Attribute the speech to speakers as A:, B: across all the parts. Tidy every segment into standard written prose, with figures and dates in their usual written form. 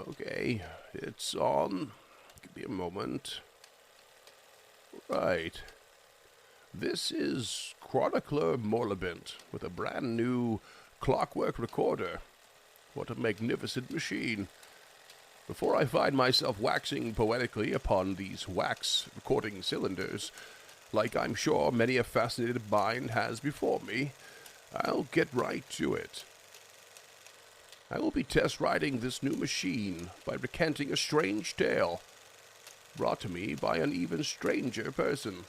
A: Okay, it's on. Give me a moment. Right. This is Chronicler Morlabent with a brand new clockwork recorder. What a magnificent machine. Before I find myself waxing poetically upon these wax recording cylinders, like I'm sure many a fascinated mind has before me, I'll get right to it. I will be test riding this new machine by recanting a strange tale brought to me by an even stranger person.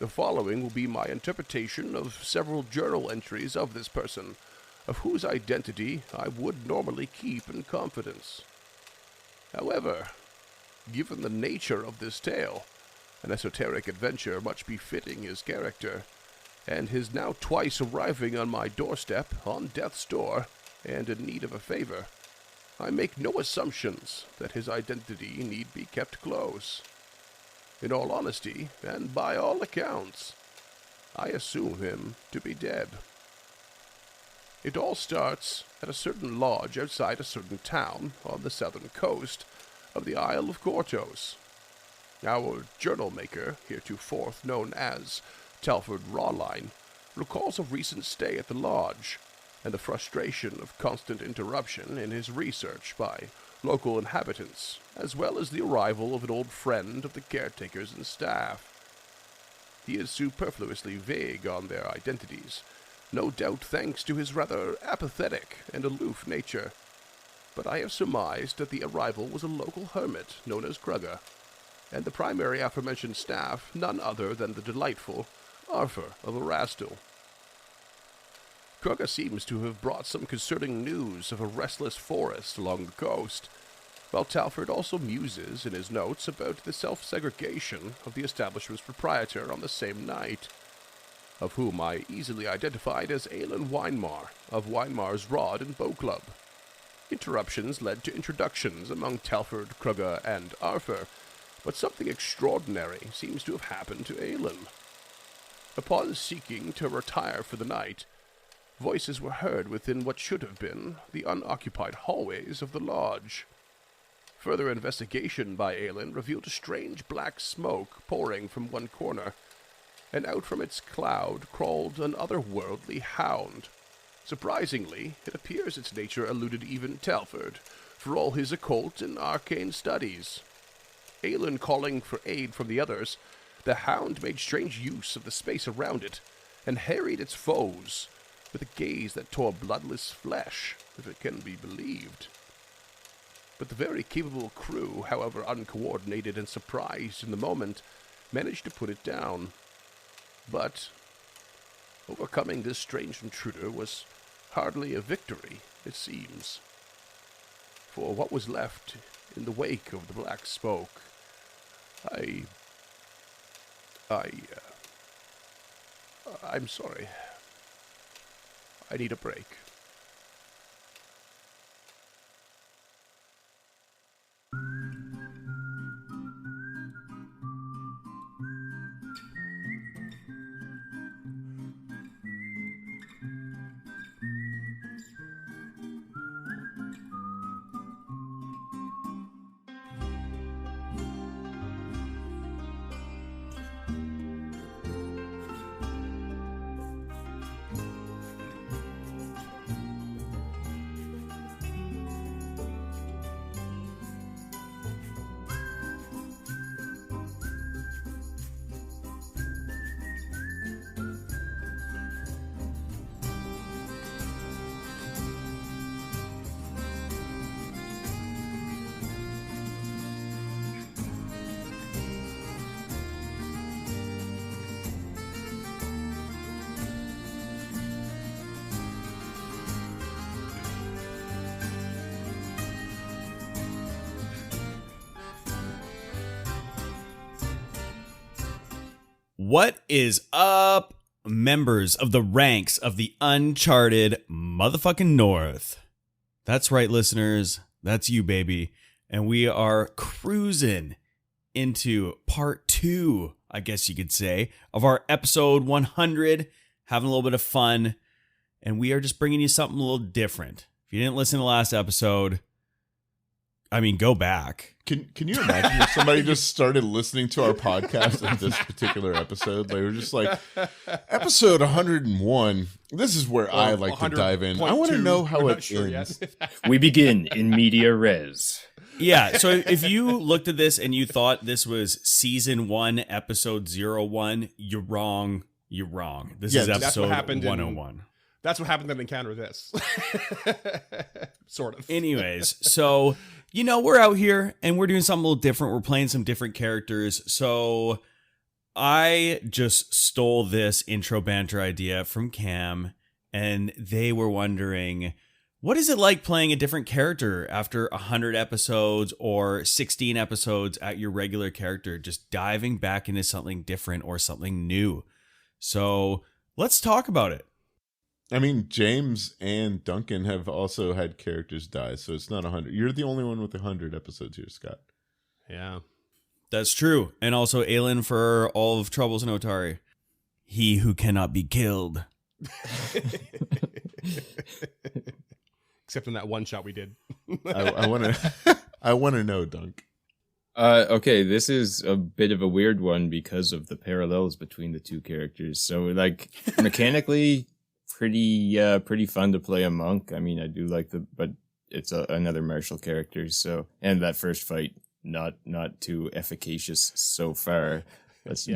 A: The following will be my interpretation of several journal entries of this person, of whose identity I would normally keep in confidence. However, given the nature of this tale, an esoteric adventure much befitting his character, and his now twice arriving on my doorstep on death's door, and in need of a favor, I make no assumptions that his identity need be kept close. In all honesty, and by all accounts, I assume him to be dead. It all starts at a certain lodge outside a certain town on the southern coast of the Isle of Kortos. Our journal maker, heretofore known as Telford Rawline, recalls a recent stay at the lodge, and the frustration of constant interruption in his research by local inhabitants, as well as the arrival of an old friend of the caretakers and staff. He is superfluously vague on their identities, no doubt thanks to his rather apathetic and aloof nature, but I have surmised that the arrival was a local hermit known as Krugger, and the primary aforementioned staff none other than the delightful Arthur of Erastil. Krugger seems to have brought some concerning news of a restless forest along the coast, while Talford also muses in his notes about the self-segregation of the establishment's proprietor on the same night, of whom I easily identified as Aelin Weinmar of Weinmar's Rod and Bow Club. Interruptions led to introductions among Talford, Krugger, and Arthur, but something extraordinary seems to have happened to Aelin. Upon seeking to retire for the night, voices were heard within what should have been the unoccupied hallways of the lodge. Further investigation by Aelin revealed a strange black smoke pouring from one corner, and out from its cloud crawled an otherworldly hound. Surprisingly, it appears its nature eluded even Telford, for all his occult and arcane studies. Aelin calling for aid from the others, the hound made strange use of the space around it, and harried its foes, with a gaze that tore bloodless flesh, if it can be believed. But the very capable crew, however uncoordinated and surprised in the moment, managed to put it down. But overcoming this strange intruder was hardly a victory, it seems. For what was left in the wake of the black smoke, I'm sorry. I need a break.
B: What is up, members of the ranks of the uncharted motherfucking North? That's right, listeners. That's you, baby. And we are cruising into part 2, I guess you could say, of our episode 100, having a little bit of fun. And we are just bringing you something a little different. If you didn't listen to the last episode, go back.
C: Can you imagine if somebody just started listening to our podcast at this particular episode? They were just like, episode 101. This is where I like to dive in. I want to know how it ends.
D: We begin in media res.
B: Yeah, so if you looked at this and you thought this was season 1, episode 01, you're wrong. You're wrong. This is episode 101.
E: That's what happened in Encounter This. Sort of.
B: Anyways, so, we're out here and we're doing something a little different. We're playing some different characters. So I just stole this intro banter idea from Cam, and they were wondering, what is it like playing a different character after 100 episodes or 16 episodes at your regular character, just diving back into something different or something new? So let's talk about it.
C: I mean, James and Duncan have also had characters die, so it's not 100. You're the only one with 100 episodes here, Scott.
E: Yeah.
B: That's true. And also Aelin for all of Troubles in Otari. He who cannot be killed.
E: Except in that one shot we did.
C: I want to I want to know, Dunk.
D: Okay, this is a bit of a weird one because of the parallels between the two characters. So, like, mechanically, pretty fun to play a monk. I mean, I do like but it's another martial character. So, and that first fight, not too efficacious so far.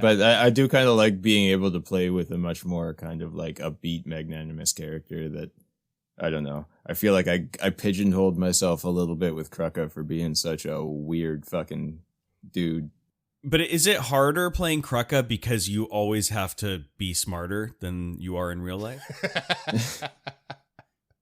D: But I do kind of like being able to play with a much more kind of like upbeat, magnanimous character that, I don't know. I feel like I pigeonholed myself a little bit with Krucka for being such a weird fucking dude.
B: But is it harder playing Krucka because you always have to be smarter than you are in real life?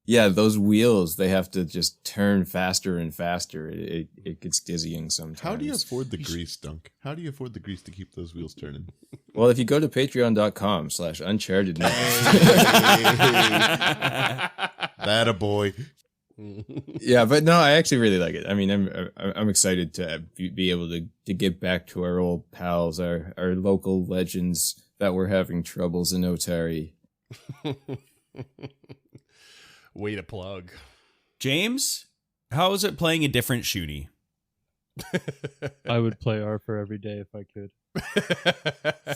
D: Yeah, those wheels, they have to just turn faster and faster. It gets dizzying sometimes.
C: How do you afford the grease, Dunk? How do you afford the grease to keep those wheels turning?
D: Well, if you go to patreon.com/uncharted.
C: That a boy.
D: Yeah, but no, I actually really like it. I mean, I'm excited to be able to get back to our old pals, our local legends that were having troubles in Otari.
E: Way to plug.
B: James, how is it playing a different shooty?
F: I would play Arthur every day if I could.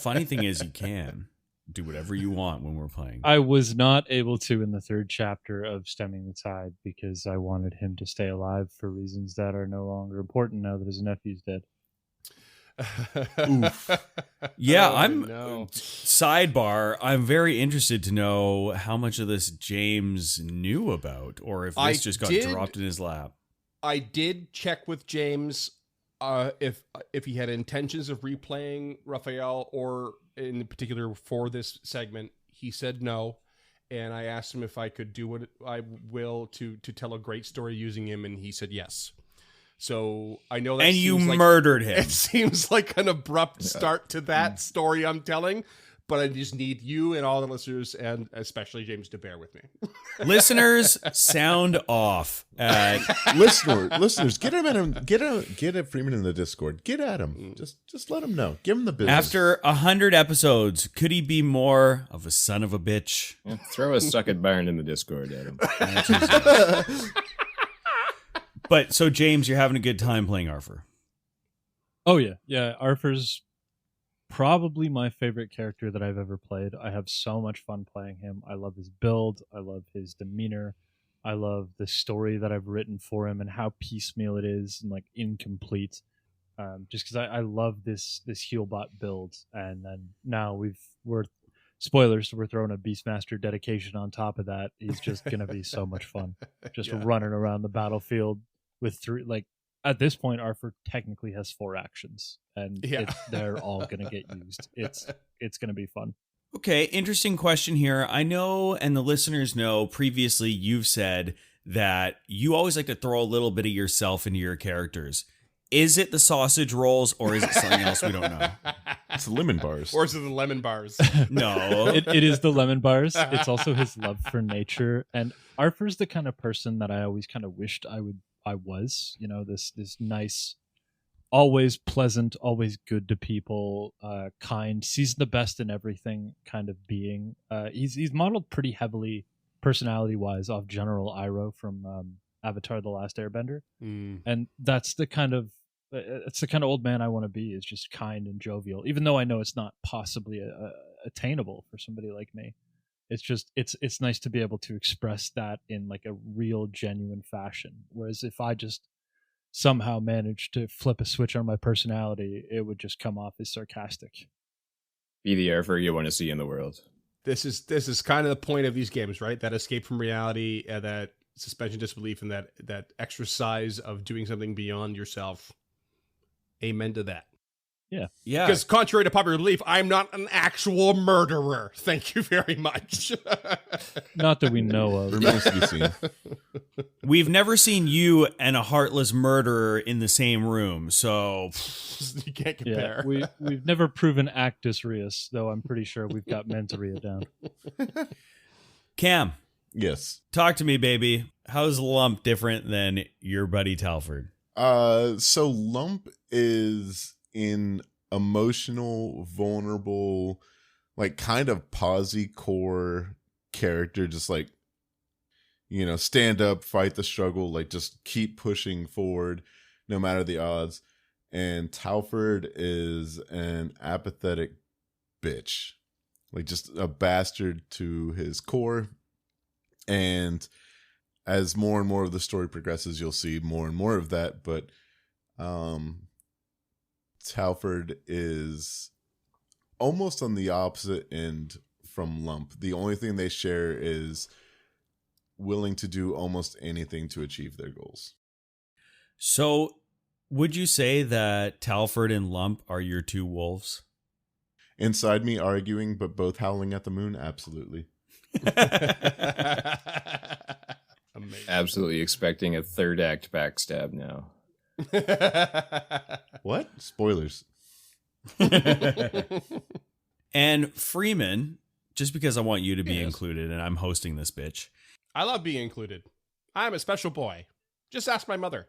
B: Funny thing is, you can do whatever you want when we're playing.
F: I was not able to in the third chapter of Stemming the Tide because I wanted him to stay alive for reasons that are no longer important now that his nephew's dead.
B: Oof. Yeah, sidebar. I'm very interested to know how much of this James knew about, or if this just got dropped in his lap.
E: I did check with James if he had intentions of replaying Raphael, or in particular for this segment. He said no, and I asked him if I could do what I will to tell a great story using him, and he said yes. So I know that.
B: And you murdered him.
E: It seems like an abrupt start to that story I'm telling, but I just need you and all the listeners, and especially James, to bear with me.
B: Listeners, sound off.
C: Listeners, get a Freeman in the Discord. Get at him. Just let him know. Give him the business.
B: After 100 episodes, could he be more of a son of a bitch?
D: Yeah, throw a suck at Byron in the Discord at him.
B: But so James, you're having a good time playing Arthur.
F: Oh yeah. Arthur's probably my favorite character that I've ever played. I have so much fun playing him. I love his build. I love his demeanor. I love the story that I've written for him and how piecemeal it is and like incomplete. Just because I love this Healbot build, and then now we're spoilers. We're throwing a Beastmaster dedication on top of that. He's just gonna be so much fun, just running around the battlefield with three. Like at this point, Arthur technically has 4 actions, and they're all gonna get used. It's gonna be fun.
B: Okay, interesting question here. I know, and the listeners know, previously you've said that you always like to throw a little bit of yourself into your characters. Is it the sausage rolls, or is it something else we don't know?
C: It's the lemon bars.
E: Or is it the lemon bars?
B: No.
F: It is the lemon bars. It's also his love for nature. And Arthur's the kind of person that I always kind of wished I was. You know, this nice, always pleasant, always good to people, kind, sees the best in everything kind of being. He's modeled pretty heavily personality-wise off General Iroh from Avatar: The Last Airbender,
E: Mm.
F: and that's the kind of old man I want to be, is just kind and jovial, even though I know it's not possibly attainable for somebody like me. It's just it's nice to be able to express that in like a real genuine fashion, whereas if I just somehow managed to flip a switch on my personality, it would just come off as sarcastic.
D: Be the Airfer you want to see in the world.
E: This is kind of the point of these games, right? That escape from reality, that suspension of disbelief, and that exercise of doing something beyond yourself. Amen to that.
B: Yeah.
E: Because contrary to popular belief, I'm not an actual murderer. Thank you very much.
F: Not that we know of.
C: Remains to be seen.
B: We've never seen you and a heartless murderer in the same room, so
E: You can't compare.
F: We've never proven actus reus, though I'm pretty sure we've got mens rea down.
B: Cam,
C: Yes.
B: talk to me, baby. How's Lump different than your buddy Talford?
C: So Lump is in emotional, vulnerable, like kind of posy core character, just like, you know, stand up, fight the struggle, like just keep pushing forward no matter the odds. And Talford is an apathetic bitch, like just a bastard to his core. And as more and more of the story progresses, you'll see more and more of that. But Talford is almost on the opposite end from Lump. The only thing they share is willing to do almost anything to achieve their goals.
B: So, would you say that Talford and Lump are your two wolves?
C: Inside me arguing, but both howling at the moon? Absolutely.
E: Amazing.
D: Absolutely expecting a third act backstab now.
C: What? Spoilers.
B: And Freeman, just because I want you to be
E: Yes.
B: included and I'm hosting this bitch,
E: I love being included. I'm a special boy. Just ask my mother.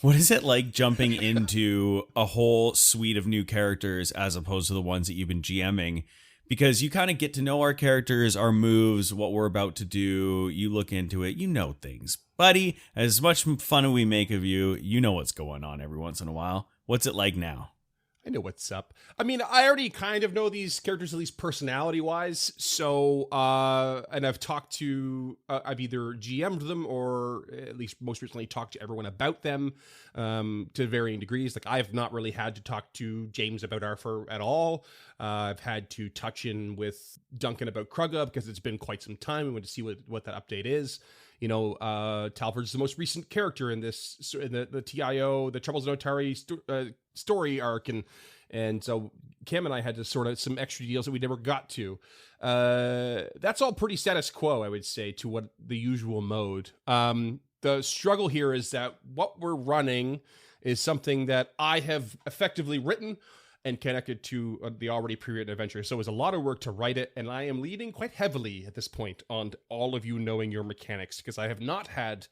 B: what is it like jumping into a whole suite of new characters as opposed to the ones that you've been GMing? Because you kind of get to know our characters, our moves, what we're about to do. You look into it, you know things. Buddy, as much fun as we make of you, you know what's going on every once in a while. What's it like now?
E: I know what's up. I mean, I already kind of know these characters, at least personality-wise. So, and I've talked to, I've either GM'd them or at least most recently talked to everyone about them to varying degrees. Like, I've not really had to talk to James about Arthur at all. I've had to touch in with Duncan about Krugga because it's been quite some time. We want to see what that update is. You know, Talford's the most recent character in this, in the TIO, the Troubles in Otari story arc, and so Cam and I had to sort out some extra deals that we never got to. That's all pretty status quo, I would say, to what the usual mode. The struggle here is that what we're running is something that I have effectively written and connected to the already pre-written adventure. So it was a lot of work to write it, and I am leaning quite heavily at this point on all of you knowing your mechanics, because I have not had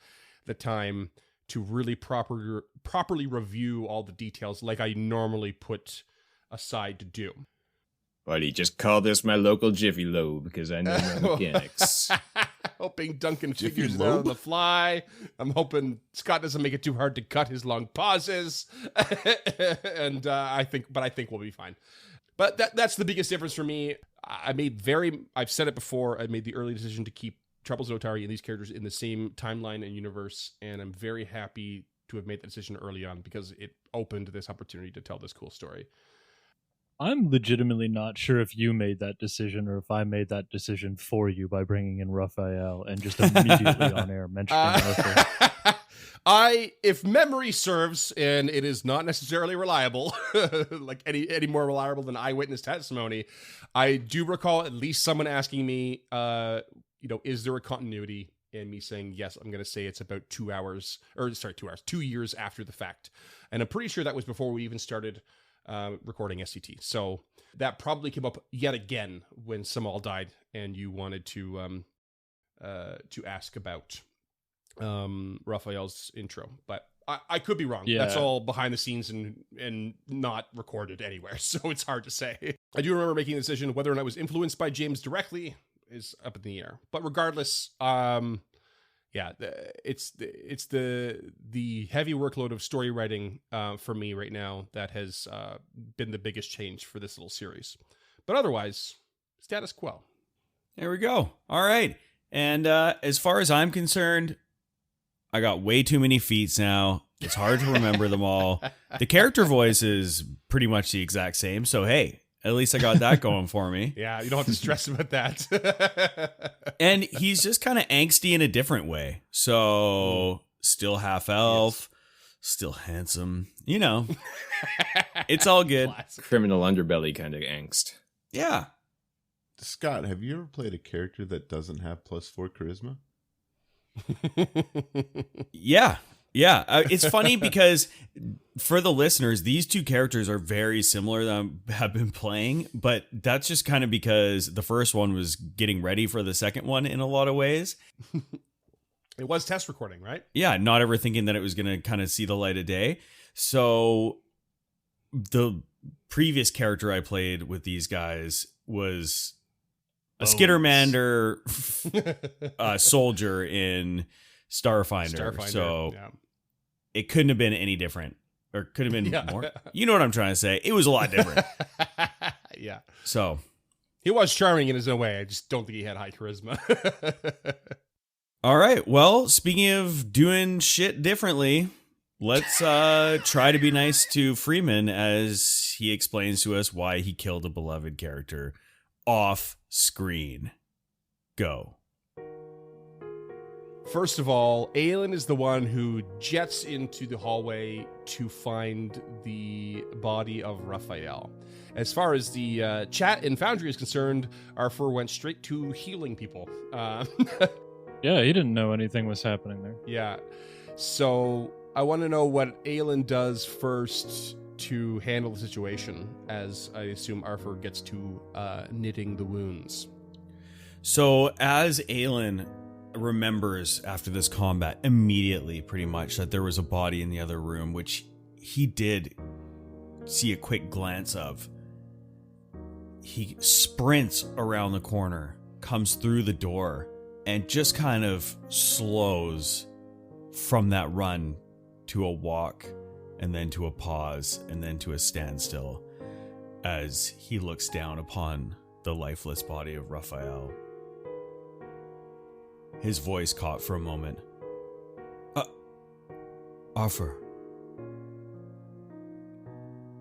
E: the time to really properly review all the details like I normally put aside to do.
D: Buddy, just call this my local Jiffy Lobe because I know my mechanics.
E: Hoping Duncan
C: Jiffy
E: figures it out on
C: Lobe?
E: the fly. I'm hoping Scott doesn't make it too hard to cut his long pauses. And I think we'll be fine. But that's the biggest difference for me. I've said it before, I made the early decision to keep Troubles and Otari and these characters in the same timeline and universe, and I'm very happy to have made that decision early on because it opened this opportunity to tell this cool story.
F: I'm legitimately not sure if you made that decision or if I made that decision for you by bringing in Raphael and just immediately on air mentioning Arthur.
E: If memory serves, and it is not necessarily reliable, like any more reliable than eyewitness testimony, I do recall at least someone asking me, is there a continuity? And me saying, yes, I'm going to say it's about 2 years after the fact. And I'm pretty sure that was before we even started recording SCT. So that probably came up yet again when Samal died and you wanted to ask about Raphael's intro. But I could be wrong.
F: Yeah.
E: That's all behind the scenes and not recorded anywhere. So it's hard to say. I do remember making the decision whether or not it was influenced by James directly is up in the air. But regardless, yeah, it's the heavy workload of story writing for me right now that has been the biggest change for this little series. But otherwise, status quo.
B: There we go. All right. And as far as I'm concerned, I got way too many feats now. It's hard to remember them all. The character voice is pretty much the exact same. So, hey, at least I got that going for me.
E: Yeah, you don't have to stress about that.
B: And he's just kind of angsty in a different way. So, still half elf, still handsome. You know, it's all good.
E: Classic.
D: Criminal underbelly kind of angst.
B: Yeah.
C: Scott, have you ever played a character that doesn't have +4 charisma?
B: Yeah. Yeah. It's funny because for the listeners, these two characters are very similar that I have been playing, but that's just kind of because the first one was getting ready for the second one in a lot of ways.
E: It was test recording, right?
B: Yeah. Not ever thinking that it was going to kind of see the light of day. So the previous character I played with these guys was a Skittermander soldier in Starfinder. So
E: yeah.
B: it couldn't have been any different, or could have been more. You know what I'm trying to say? It was a lot different.
E: Yeah.
B: So
E: he was charming in his own way. I just don't think he had high charisma.
B: all right. Well, speaking of doing shit differently, let's try to be nice to Freeman as he explains to us why he killed a beloved character off screen. Go.
E: First of all, Aelin is the one who jets into the hallway to find the body of Raphael. As far as the chat in Foundry is concerned, Arthur went straight to healing people.
F: Yeah, he didn't know anything was happening there.
E: Yeah. So I want to know what Aelin does first to handle the situation, as I assume Arthur gets to knitting the wounds.
B: So as Aelin remembers after this combat immediately pretty much that there was a body in the other room, which he did see a quick glance of, he sprints around the corner, comes through the door, and just kind of slows from that run to a walk, and then to a pause, and then to a standstill as he looks down upon the lifeless body of Raphael. His voice caught for a moment. Arthur.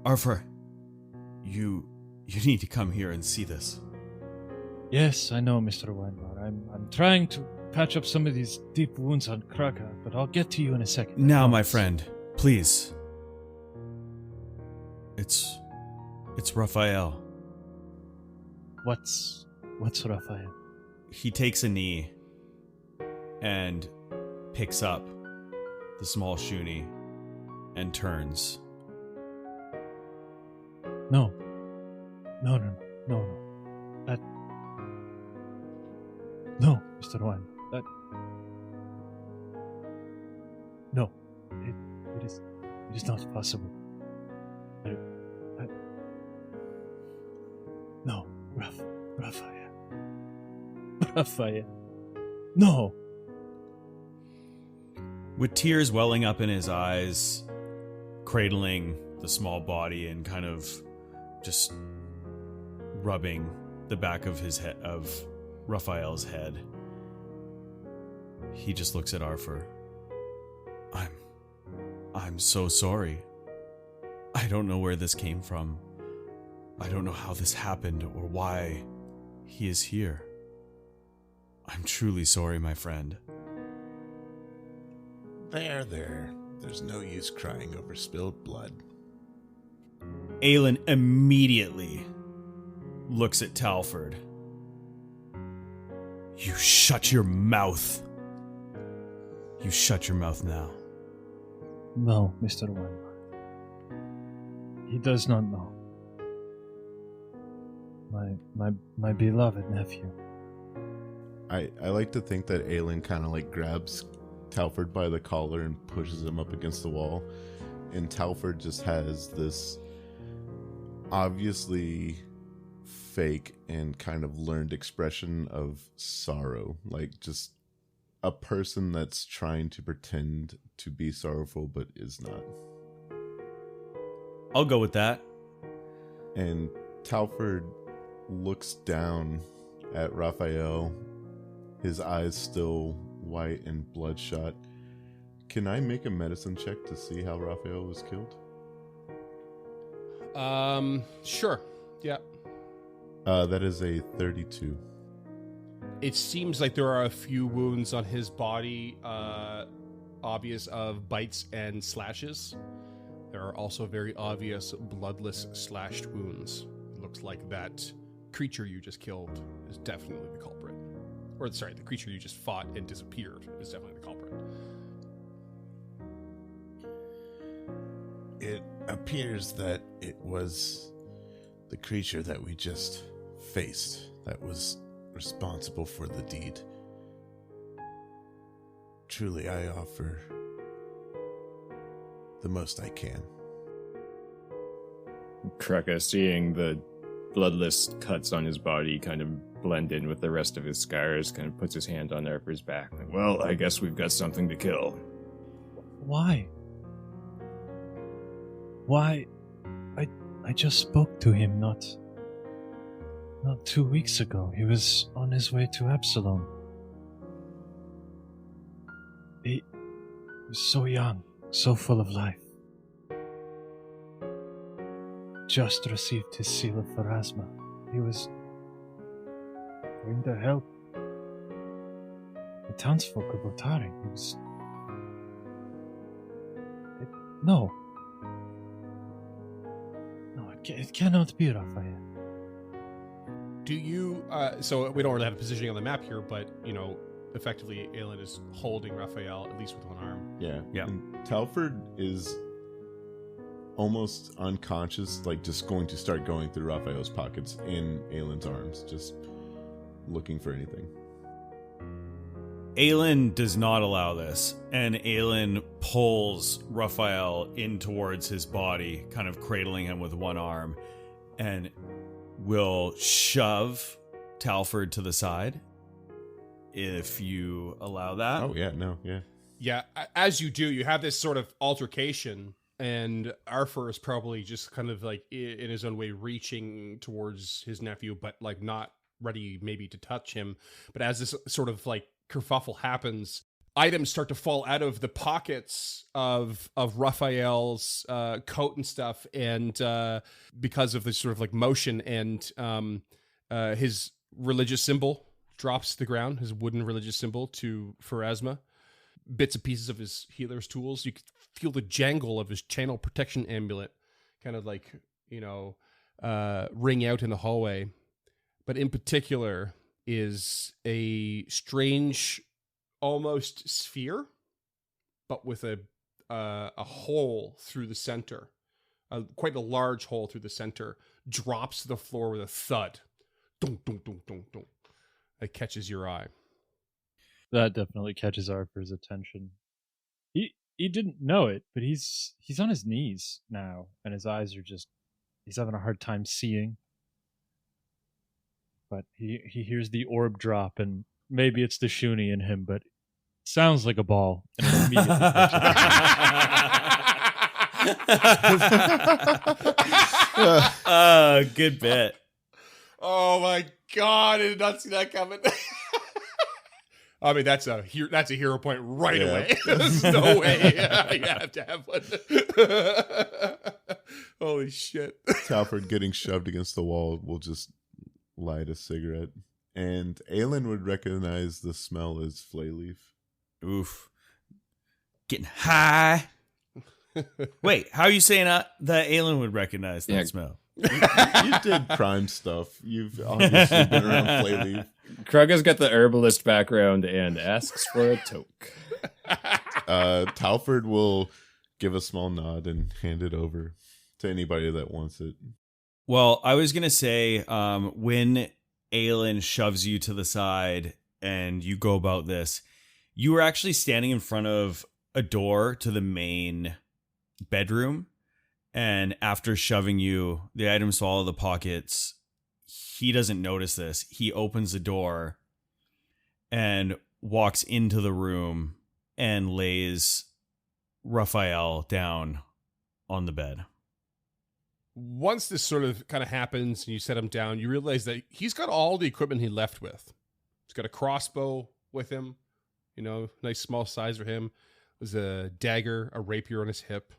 B: Arthur, you need to come here and see this.
F: Yes, I know, Mr. Weinbar. I'm trying to patch up some of these deep wounds on Kraka, but I'll get to you in a second.
B: Now, my friend, please. It's Raphael.
F: What's Raphael?
B: He takes a knee and picks up the small shoonie and turns.
F: No. No, Mr. Wine. No. It is not possible. No, Raphael. No.
B: With tears welling up in his eyes, cradling the small body and kind of just rubbing the back of his head, of Raphael's head, he just looks at Arthur. I'm so sorry. I don't know where this came from. I don't know how this happened or why he is here. I'm truly sorry, my friend.
C: There. There's no use crying over spilled blood.
B: Aelin immediately looks at Talford. You shut your mouth. You shut your mouth now.
F: No, Mr. Weinbar. He does not know. My beloved nephew.
C: I like to think that Aelin kind of like grabs Talford by the collar and pushes him up against the wall, and Talford just has this obviously fake and kind of learned expression of sorrow, like just a person that's trying to pretend to be sorrowful but is not.
B: I'll go with that.
C: And Talford looks down at Raphael, his eyes still white and bloodshot. Can I make a medicine check to see how Raphael was killed?
E: Sure. Yeah.
C: That is a 32.
E: It seems like there are a few wounds on his body, obvious of bites and slashes. There are also very obvious bloodless slashed wounds. It looks like that creature you just killed is definitely the culprit. Or, sorry, the creature you just fought and disappeared is definitely the culprit.
G: It appears that it was the creature that we just faced that was responsible for the deed. Truly, I offer the most I can.
D: Krucka, seeing the bloodless cuts on his body kind of blend in with the rest of his scars, kind of puts his hand on Arthur's back. Like, well, I guess we've got something to kill.
F: Why? Why? I just spoke to him not 2 weeks ago. He was on his way to Absalom. He was so young, so full of life. Just received his seal of Pharasma. He was going to help the townsfolk of Otari. He was... No, it cannot be Raphael.
E: Do you, so we don't really have a positioning on the map here, but, you know, effectively Aelin is holding Raphael, at least with one arm.
C: Yeah.
B: Yeah.
C: And Talford is almost unconscious, like just going to start going through Raphael's pockets in Aelin's arms, just looking for anything.
B: Aelin does not allow this, and Aelin pulls Raphael in towards his body, kind of cradling him with one arm, and will shove Talford to the side, if you allow that.
C: Oh, yeah, no, yeah.
E: Yeah, as you do, you have this sort of altercation, and Arthur is probably just kind of like in his own way reaching towards his nephew, but like not ready maybe to touch him. But as this sort of like kerfuffle happens, items start to fall out of the pockets of Raphael's coat and stuff, and because of this sort of like motion, and his religious symbol drops to the ground, his wooden religious symbol to Pharasma. Bits and pieces of his healer's tools. You can feel the jangle of his channel protection amulet kind of like, you know, ring out in the hallway. But in particular is a strange, almost sphere, but with a hole through the center, quite a large hole through the center, drops to the floor with a thud. Dunk, dunk, dunk, dunk, dunk. It catches your eye.
F: That definitely catches Arthur's attention. He didn't know it, but he's on his knees now, and his eyes are just, he's having a hard time seeing. But he hears the orb drop, and maybe it's the Shuni in him, but it sounds like a ball. And it immediately catches
B: Good bit.
E: Oh my god, I did not see that coming. I mean, that's a hero point right away. There's no way you have to have one. Holy shit.
C: Talford getting shoved against the wall will just light a cigarette. And Aelin would recognize the smell as flay leaf.
B: Oof. Getting high. Wait, how are you saying that Aelin would recognize that smell?
C: You did crime stuff. You've obviously been around flay leaf.
D: Krugga's got the herbalist background and asks for a toke.
C: Talford will give a small nod and hand it over to anybody that wants it.
B: Well, I was going to say, when Aelin shoves you to the side and you go about this, you were actually standing in front of a door to the main bedroom. And after shoving you, the items fall out of the pockets. He doesn't notice this. He opens the door, and walks into the room and lays Raphael down on the bed.
E: Once this sort of kind of happens and you set him down, you realize that he's got all the equipment he left with. He's got a crossbow with him, nice small size for him. There's a dagger, a rapier on his hip.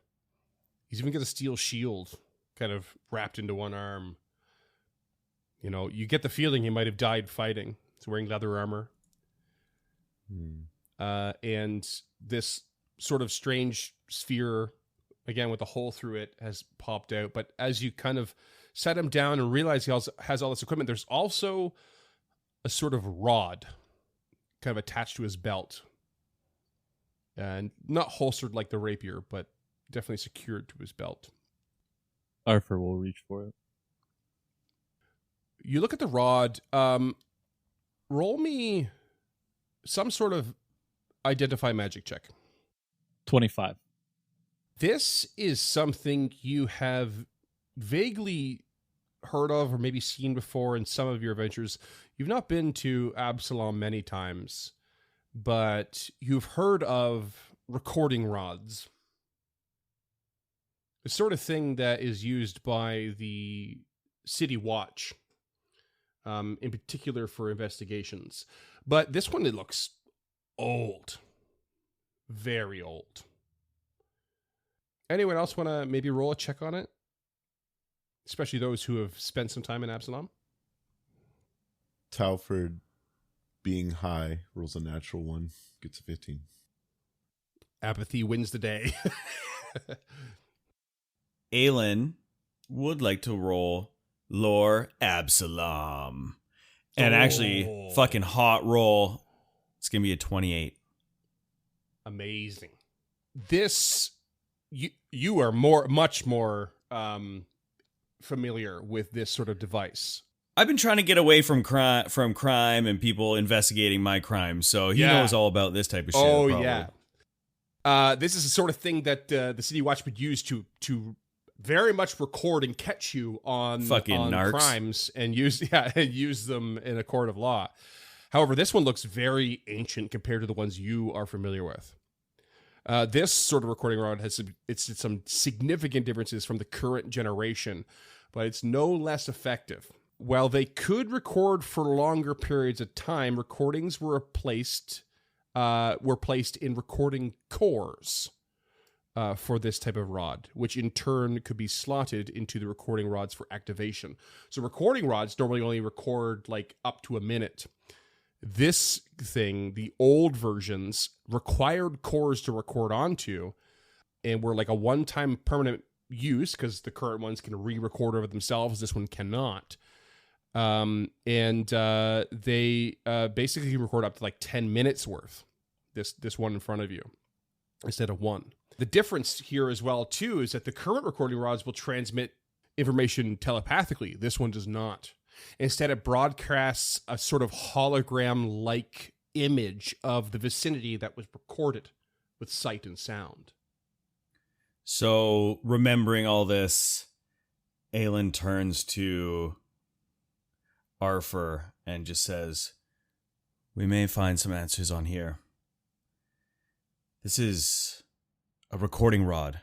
E: He's even got a steel shield kind of wrapped into one arm. You get the feeling he might have died fighting. He's wearing leather armor. And this sort of strange sphere, again, with a hole through it, has popped out. But as you kind of set him down and realize he also has all this equipment, there's also a sort of rod kind of attached to his belt. And not holstered like the rapier, but definitely secured to his belt.
F: Arthur will reach for it.
E: You look at the rod. Roll me some sort of identify magic check.
F: 25.
E: This is something you have vaguely heard of or maybe seen before in some of your adventures. You've not been to Absalom many times, but you've heard of recording rods. The sort of thing that is used by the City Watch, in particular for investigations. But this one, it looks old. Very old. Anyone else want to maybe roll a check on it? Especially those who have spent some time in Absalom.
C: Talford, being high, rolls a natural 1, gets a 15.
E: Apathy wins the day.
B: Aelin would like to roll Lore Absalom. And actually, fucking hot roll. It's going to be a 28.
E: Amazing. This, you are much more familiar with this sort of device.
B: I've been trying to get away from crime and people investigating my crimes, so he knows all about this type of shit.
E: Oh,
B: probably.
E: yeah. This is the sort of thing that the City Watch would use to very much record and catch you on crimes and use them in a court of law. However, this one looks very ancient compared to the ones you are familiar with. This sort of recording rod has some significant differences from the current generation, but it's no less effective. While they could record for longer periods of time, recordings were placed in recording cores for this type of rod, which in turn could be slotted into the recording rods for activation. So recording rods normally only record like up to a minute. This thing, the old versions, required cores to record onto and were like a one-time permanent use because the current ones can re-record over themselves. This one cannot. They basically record up to like 10 minutes worth, this one in front of you instead of one. The difference here as well, too, is that the current recording rods will transmit information telepathically. This one does not. Instead, it broadcasts a sort of hologram-like image of the vicinity that was recorded with sight and sound.
B: So, remembering all this, Aelin turns to Arthur and just says, "We may find some answers on here. This is a recording rod.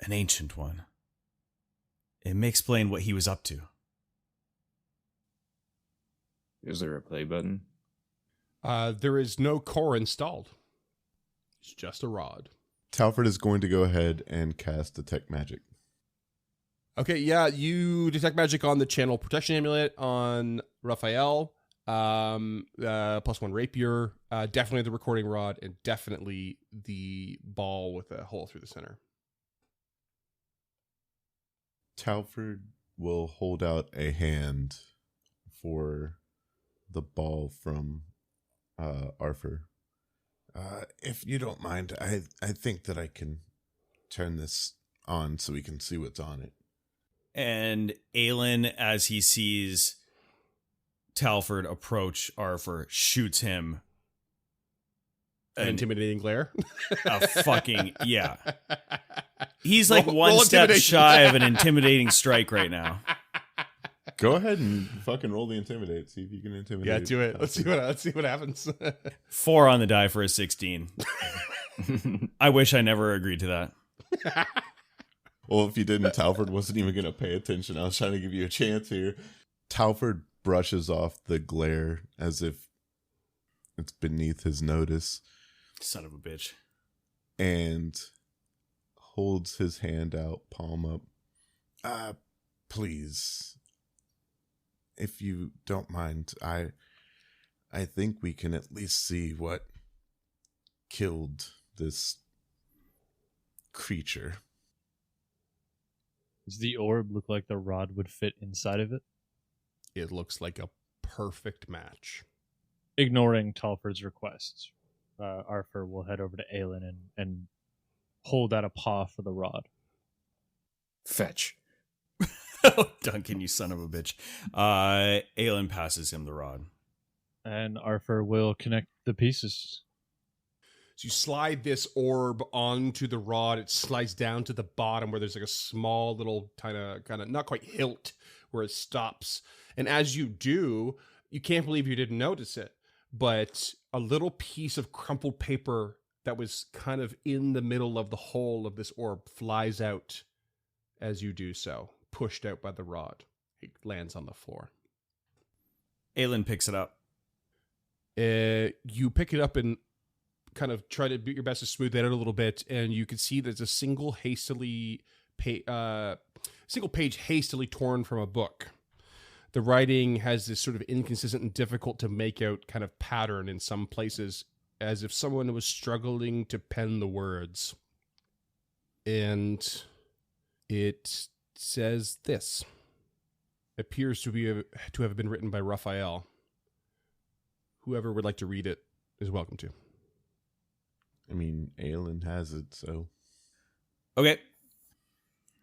B: An ancient one. It may explain what he was up to."
D: Is there a play button?
E: There is no core installed. It's just a rod.
C: Talford is going to go ahead and cast Detect Magic.
E: Okay, yeah, you detect magic on the channel protection amulet on Raphael, +1 rapier, definitely the recording rod, and definitely the ball with a hole through the center.
C: Talford will hold out a hand for the ball from Arthur. If you don't mind, I think that I can turn this on so we can see what's on it.
B: And Aelin, as he sees Talford approach Arthur, shoots him
E: An intimidating glare.
B: a fucking, yeah. He's like one step shy of an intimidating strike right now.
C: Go ahead and fucking roll the intimidate. See if you can intimidate.
E: Yeah, do it. Let's see what happens.
B: 4 on the die for a 16. I wish I never agreed to that.
C: Well, if you didn't, Talford wasn't even going to pay attention. I was trying to give you a chance here. Talford brushes off the glare as if it's beneath his notice.
B: Son of a bitch.
C: And holds his hand out, palm up. Please, if you don't mind, I think we can at least see what killed this creature.
F: Does the orb look like the rod would fit inside of it?
E: It looks like a perfect match.
F: Ignoring Talford's requests, Arthur will head over to Aelin and hold out a paw for the rod.
D: Fetch.
B: Duncan, you son of a bitch. Aelin passes him the rod.
F: And Arthur will connect the pieces.
E: So you slide this orb onto the rod. It slides down to the bottom where there's like a small little kind of not quite hilt where it stops. And as you do, you can't believe you didn't notice it, but a little piece of crumpled paper that was kind of in the middle of the hole of this orb flies out as you do so, pushed out by the rod. It lands on the floor.
B: Aelin picks it up.
E: You pick it up and kind of try to do your best to smooth it out a little bit, and you can see there's a single page hastily torn from a book. The writing has this sort of inconsistent and difficult to make out kind of pattern in some places, as if someone was struggling to pen the words. And it says this. It appears to have been written by Raphael. Whoever would like to read it is welcome to.
C: I mean, Aelin has it, so.
B: Okay.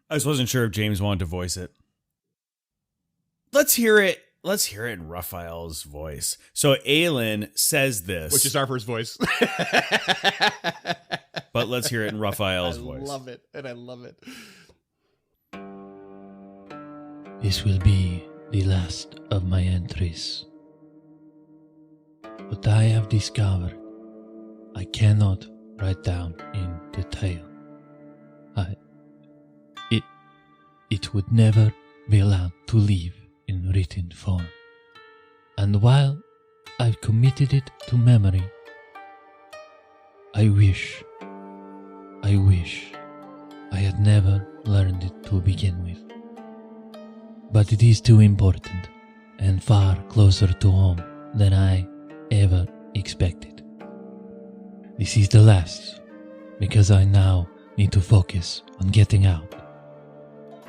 B: I just wasn't sure if James wanted to voice it. Let's hear it. Let's hear it in Raphael's voice. So Aelin says this.
E: Which is Arthur's voice.
B: But let's hear it in Raphael's voice.
E: I love it, and I love it.
H: This will be the last of my entries. What I have discovered, I cannot write down in detail. It would never be allowed to live in written form. And while I've committed it to memory, I wish I had never learned it to begin with. But it is too important and far closer to home than I ever expected. This is the last, because I now need to focus on getting out.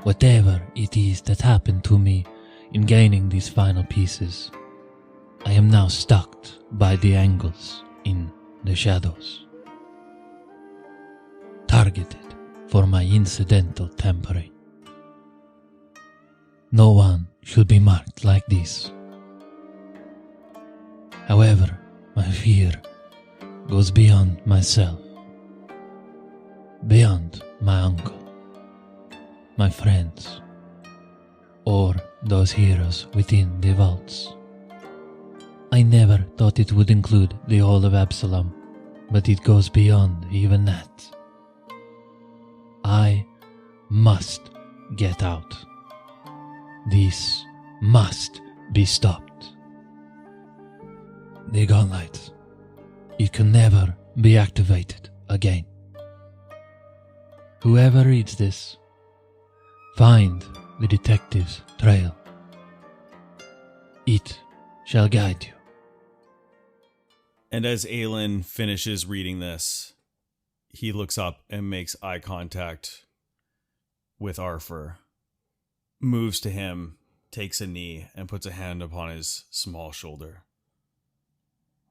H: Whatever it is that happened to me in gaining these final pieces, I am now stuck by the angles in the shadows, targeted for my incidental tampering. No one should be marked like this. However, my fear goes beyond myself, beyond my uncle, my friends, or those heroes within the vaults. I never thought it would include the whole of Absalom, but it goes beyond even that. I must get out. This must be stopped. The gauntlet. It can never be activated again. Whoever reads this, find the detective's trail. It shall guide you.
B: And as Aelin finishes reading this, he looks up and makes eye contact with Arthur, moves to him, takes a knee, and puts a hand upon his small shoulder.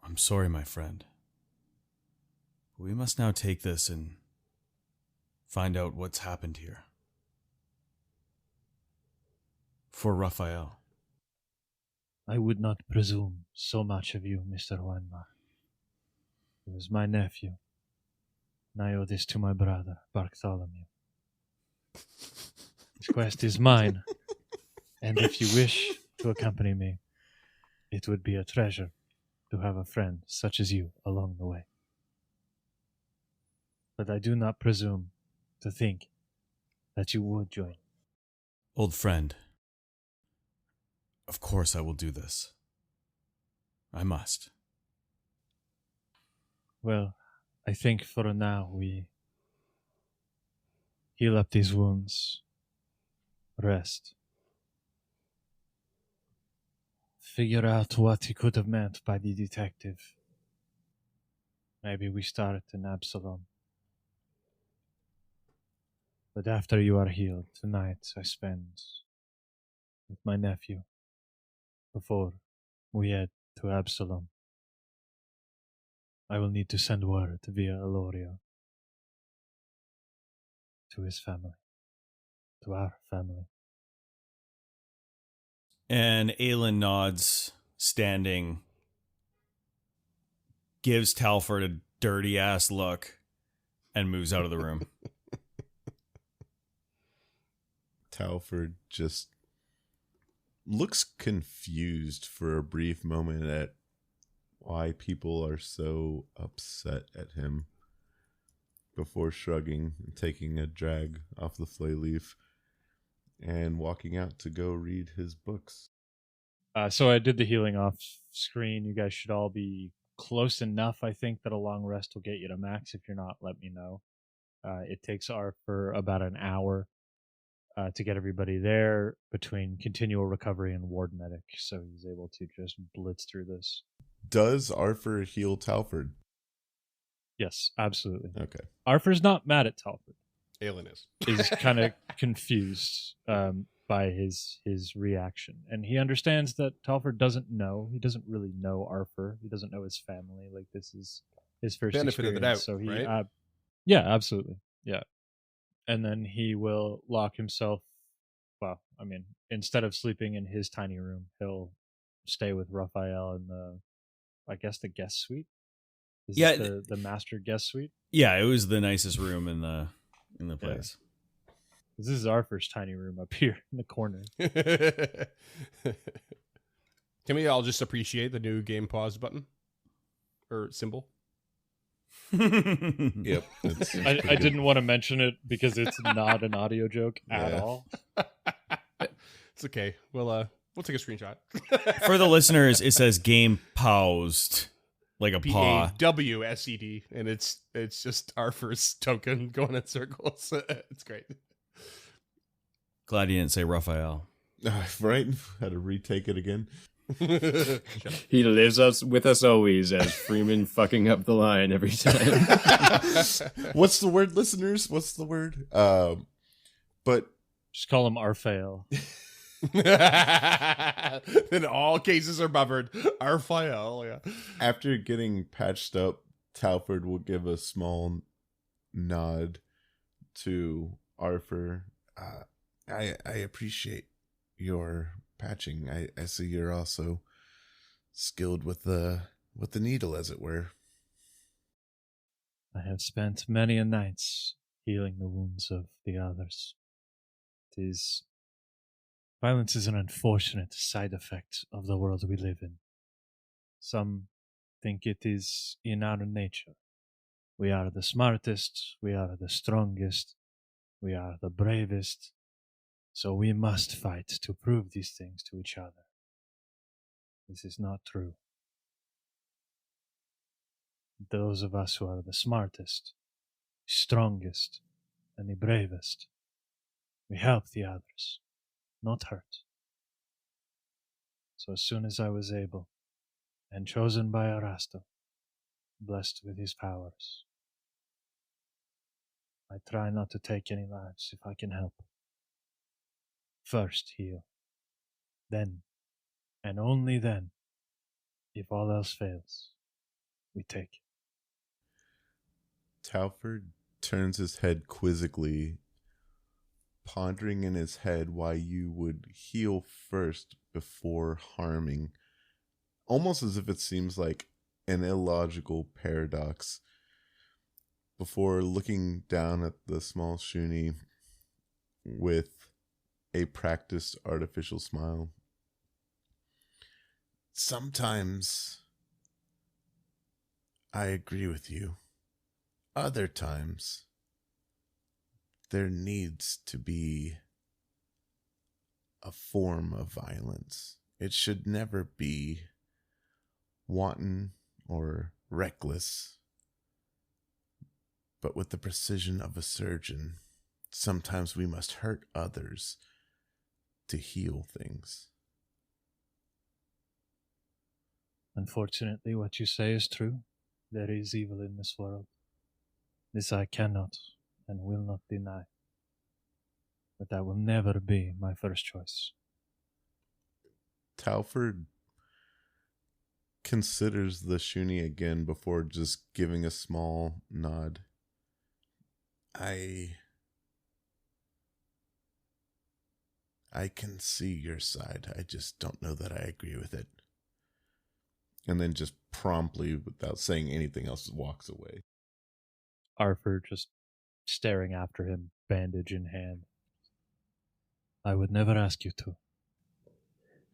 B: I'm sorry, my friend. We must now take this and find out what's happened here. For Raphael.
F: I would not presume so much of you, Mr. Weinmar. He was my nephew, and I owe this to my brother, Bartholomew. This quest is mine, And if you wish to accompany me, it would be a treasure to have a friend such as you along the way. But I do not presume to think that you would join.
B: Old friend, of course I will do this. I must.
F: Well, I think for now we heal up these wounds, rest, figure out what he could have meant by the detective. Maybe we start in Absalom. But after you are healed, tonight I spend with my nephew before we head to Absalom. I will need to send word via Eloria to his family, to our family.
B: And Aelin nods, standing, gives Talford a dirty ass look, and moves out of the room.
C: Talford just looks confused for a brief moment at why people are so upset at him before shrugging and taking a drag off the flay leaf and walking out to go read his books.
F: So I did the healing off screen. You guys should all be close enough, I think, that a long rest will get you to max. If you're not, let me know. It takes Arthur about an hour to get everybody there between continual recovery and ward medic, so he's able to just blitz through this.
C: Does Arthur heal Talford?
F: Yes, absolutely.
C: Okay.
F: Arthur's not mad at Talford.
E: Aelin is.
F: He's kind of confused by his reaction, and he understands that Talford doesn't know. He doesn't really know Arthur. He doesn't know his family. Like, this is his first
E: Benefit of the doubt,
F: so he,
E: right?
F: yeah, absolutely, yeah. And then he will lock himself. Well, I mean, instead of sleeping in his tiny room, he'll stay with Raphael in I guess, the guest suite. Is
B: Yeah,
F: this the master guest suite.
B: Yeah, it was the nicest room in the place.
F: This is our first tiny room up here in the corner.
E: Can we all just appreciate the new game pause button or symbol?
C: Yep.
F: I didn't want to mention it because it's not an audio joke at all.
E: It's okay. We'll take a screenshot.
B: For the listeners, it says game paused, like a paw.
E: PAWSED, and it's just our first token going in circles. It's great.
B: Glad you didn't say Raphael.
C: Right? Had to retake it again.
D: He lives with us always as Freeman fucking up the line every time.
C: What's the word, listeners? What's the word? But
F: just call him Arfael.
E: Then all cases are covered. Arfael, yeah.
C: After getting patched up, Talford will give a small nod to Arthur. I appreciate your patching. I see you're also skilled with the needle, as it were.
F: I have spent many a nights healing the wounds of the others. Violence is an unfortunate side effect of the world we live in. Some think it is in our nature. We are the smartest, we are the strongest, we are the bravest, so we must fight to prove these things to each other. This is not true. Those of us who are the smartest, strongest, and the bravest, we help the others, not hurt. So as soon as I was able, and chosen by Arasto, blessed with his powers, I try not to take any lives if I can help. First heal, then, and only then, if all else fails, we take.
C: Talford turns his head quizzically, pondering in his head why you would heal first before harming, almost as if it seems like an illogical paradox. Before looking down at the small Shuni with a practiced artificial smile.
G: Sometimes I agree with you. Other times, there needs to be a form of violence. It should never be wanton or reckless, but with the precision of a surgeon. Sometimes we must hurt others to heal things.
F: Unfortunately, what you say is true. There is evil in this world. This I cannot and will not deny. But that will never be my first choice.
C: Talford considers the Shuni again before just giving a small nod.
G: I can see your side. I just don't know that I agree with it.
C: And then just promptly, without saying anything else, walks away.
F: Arthur just staring after him, bandage in hand. I would never ask you to.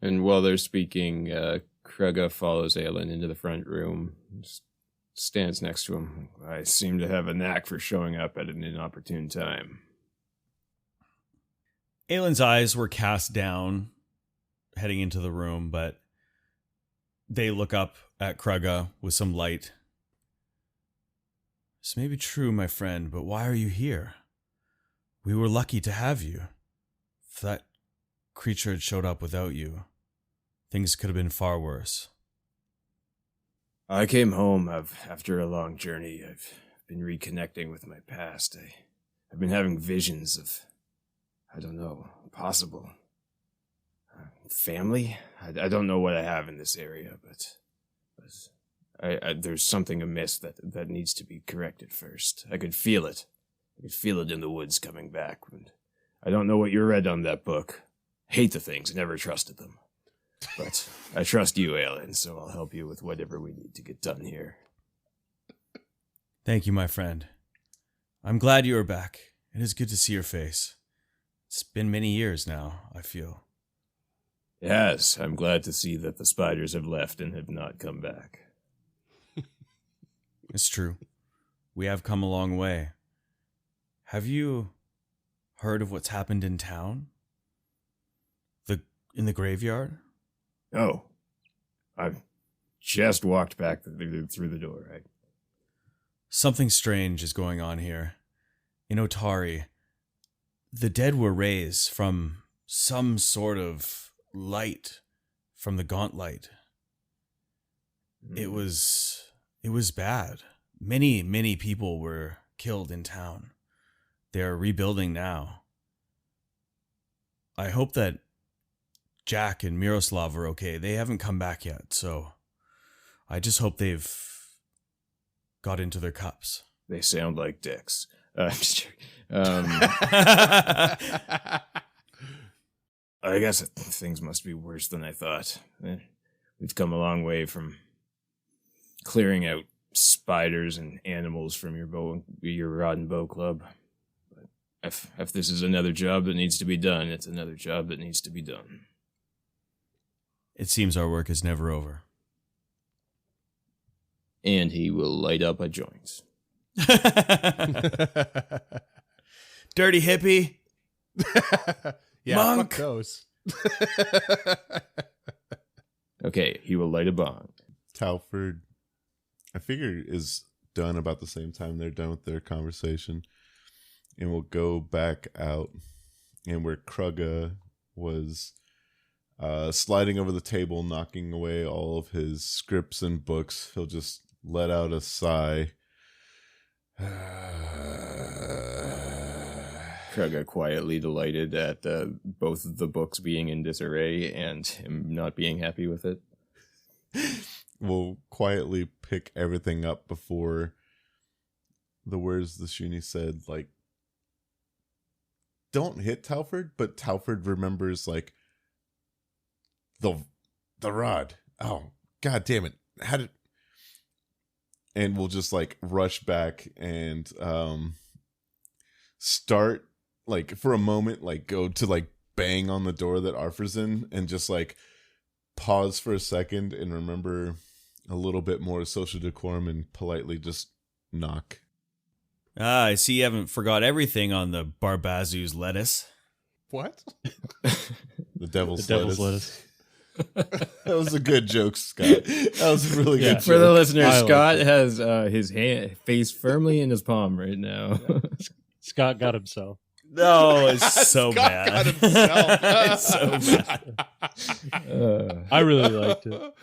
D: And while they're speaking, Krugga follows Aelin into the front room, stands next to him. I seem to have a knack for showing up at an inopportune time.
B: Aelin's eyes were cast down heading into the room, but they look up at Krugga with some light. This may be true, my friend, but why are you here? We were lucky to have you. If that creature had showed up without you, things could have been far worse.
D: I came home after a long journey. I've been reconnecting with my past. I've been having visions of, I don't know, possible family. I don't know what I have in this area, but there's something amiss that needs to be corrected first. I could feel it. I could feel it in the woods coming back. And I don't know what you read on that book. Hate the things, never trusted them. But I trust you, Aelin, so I'll help you with whatever we need to get done here.
B: Thank you, my friend. I'm glad you are back. It is good to see your face. It's been many years now, I feel.
D: Yes, I'm glad to see that the spiders have left and have not come back.
B: It's true. We have come a long way. Have you heard of what's happened in town? In the graveyard?
D: Oh, I've just walked back through the door.
B: Something strange is going on here. In Otari, the dead were raised from some sort of light from the gauntlet. It was bad. Many people were killed in town. They're rebuilding now. I hope that Jack and Miroslav are okay. They haven't come back yet, so I just hope they've got into their cups.
D: They sound like dicks. I'm just joking. I guess things must be worse than I thought. We've come a long way from clearing out spiders and animals from your rod and bow club. But if this is another job that needs to be done, it's another job that needs to be done.
B: It seems our work is never over.
D: And he will light up a joint.
B: Dirty hippie.
E: Yeah,
B: Monk.
E: fuck those.
D: Okay, he will light a bong.
C: Talford, I figure, is done about the same time they're done with their conversation. And we'll go back out. And where Krugga was sliding over the table, knocking away all of his scripts and books, he'll just let out a sigh.
D: Krugga quietly delighted at both of the books being in disarray and him not being happy with it.
C: We'll quietly pick everything up before the words the Shuni said, like, don't hit Talford, but Talford remembers, like, the rod. Oh, god damn it. How did... And we'll just, like, rush back and start, like, for a moment, like, go to, like, bang on the door that Arthur's in and just like pause for a second and remember a little bit more social decorum and politely just knock.
B: Ah, I see you haven't forgot everything on the Barbazu's lettuce.
E: What?
C: The devil's
F: lettuce.
C: That was a good joke, Scott. That was a really good joke.
D: For the listeners,
F: I
D: Scott
F: like
D: has his face firmly in his palm right now.
F: Scott got himself.
B: No, it's so
E: Scott
B: bad.
E: got himself.
B: It's so bad.
F: I really liked it.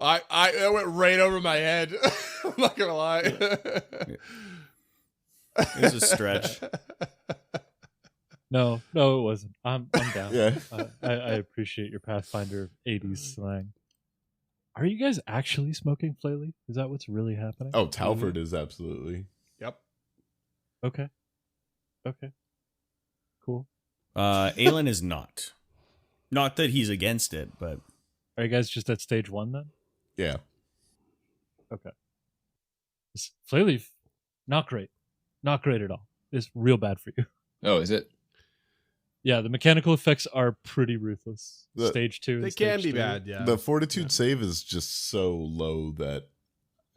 E: I went right over my head. I'm not gonna lie.
B: It was a stretch.
F: No, it wasn't. I'm down.
C: Yeah.
F: I appreciate your Pathfinder 80s slang. Are you guys actually smoking Flayleaf? Is that what's really happening?
C: Oh, Talford is absolutely.
E: Yep.
F: Okay. Cool.
B: Aelin is not. Not that he's against it, but
F: Are you guys just at stage 1 then?
C: Yeah.
F: Okay. This Flayleaf, not great. Not great at all. It's real bad for you.
D: Oh, is it?
F: Yeah, the mechanical effects are pretty ruthless.
C: The-
F: Stage 2 and
E: They
F: stage
E: can be
F: 3.
E: bad, yeah.
C: The fortitude save is just so low that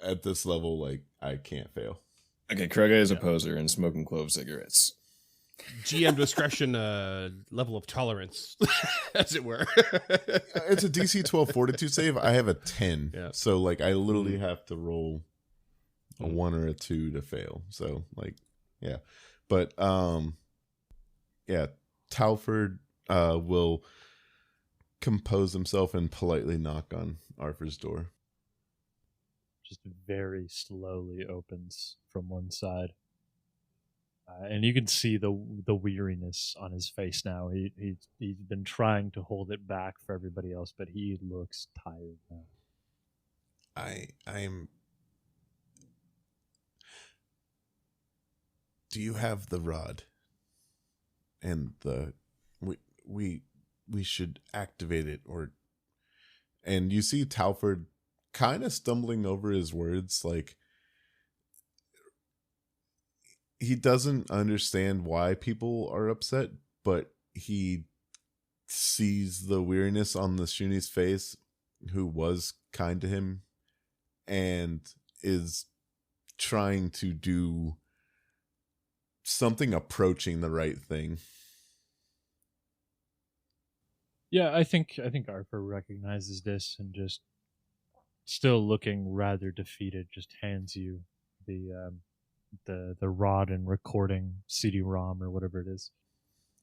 C: at this level, like, I can't fail.
D: Okay, Krega is a poser and smoking clove cigarettes.
E: GM discretion level of tolerance, as it were.
C: It's a DC 12 fortitude save. I have a 10.
E: Yeah.
C: So, like, I literally have to roll a 1 or a 2 to fail. So, like, yeah. But, yeah, Talford will compose himself and politely knock on Arthur's door.
F: Just very slowly opens from one side. And you can see the weariness on his face now. He's been trying to hold it back for everybody else, but he looks tired now.
G: I'm. Do you have the rod? And we should activate it, or.
C: And you see Talford kind of stumbling over his words, like he doesn't understand why people are upset, but he sees the weariness on the Shuni's face, who was kind to him, and is trying to do something approaching the right thing.
F: Yeah, I think Arthur recognizes this and just still looking rather defeated, just hands you the rod and recording CD-ROM or whatever it is.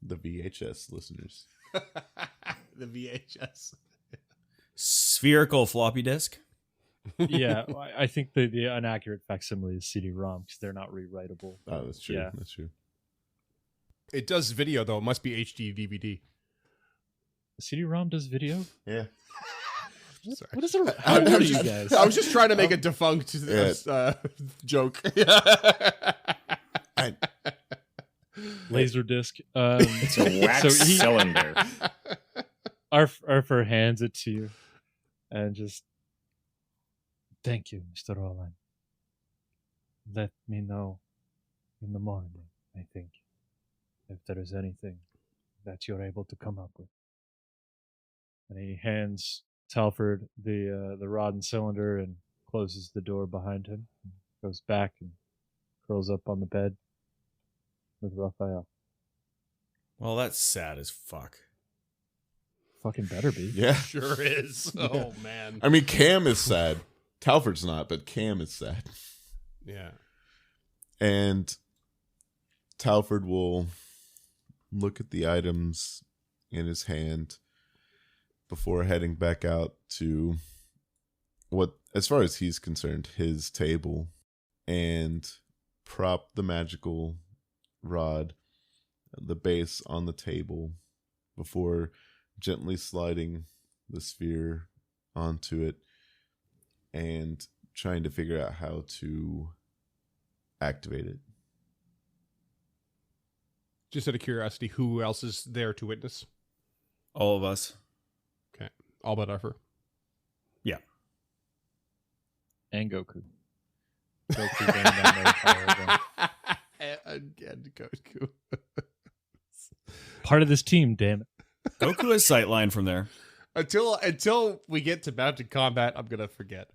C: The VHS listeners.
E: The VHS.
B: spherical floppy disk.
F: Yeah, I think the inaccurate facsimile is CD-ROM because they're not rewritable.
C: Oh, that's true.
F: Yeah.
C: That's true.
E: It does video though. It must be HD DVD.
F: The CD-ROM does video?
C: Yeah.
F: What is it?
E: I
F: How old are
E: was
F: you
E: just-
F: guys?
E: I was just trying to make a defunct joke.
F: Laserdisc.
D: It's a wax cylinder.
F: Arthur hands it to you and just, thank you, Mr. Roland. Let me know in the morning, I think, if there is anything that you're able to come up with. And he hands Talford the rod and cylinder and closes the door behind him. Goes back and curls up on the bed with Raphael.
B: Well, that's sad as fuck.
F: Fucking better be.
C: Yeah.
E: Sure is. Oh man.
C: I mean, Cam is sad. Talford's not, but Cam is sad.
E: Yeah.
C: And Talford will look at the items in his hand before heading back out to what, as far as he's concerned, his table, and prop the magical rod, the base on the table, before gently sliding the sphere onto it and trying to figure out how to activate it.
E: Just out of curiosity, who else is there to witness?
B: All of us.
E: Okay. All but Arthur.
B: Yeah.
F: And Goku. Goku going down there fire again.
E: And Goku.
F: Part of this team, damn it.
B: Goku has sightline from there.
E: Until we get to mounted combat, I'm gonna forget.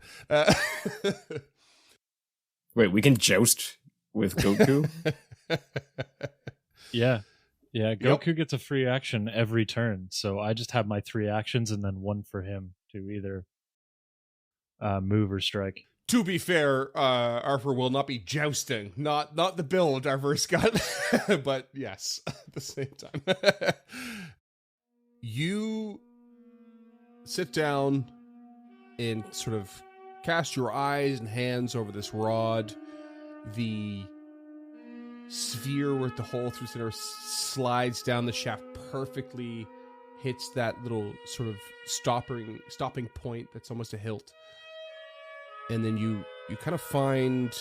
D: Wait, we can joust with Goku?
F: Yeah. Goku gets a free action every turn, so I just have my 3 actions and then 1 for him to either move or strike.
E: To be fair, Arthur will not be jousting. Not the build Arthur's got, but yes, at the same time. You sit down and sort of cast your eyes and hands over this rod. The sphere with the hole through center slides down the shaft perfectly, hits that little sort of stopping point that's almost a hilt. And then you kind of find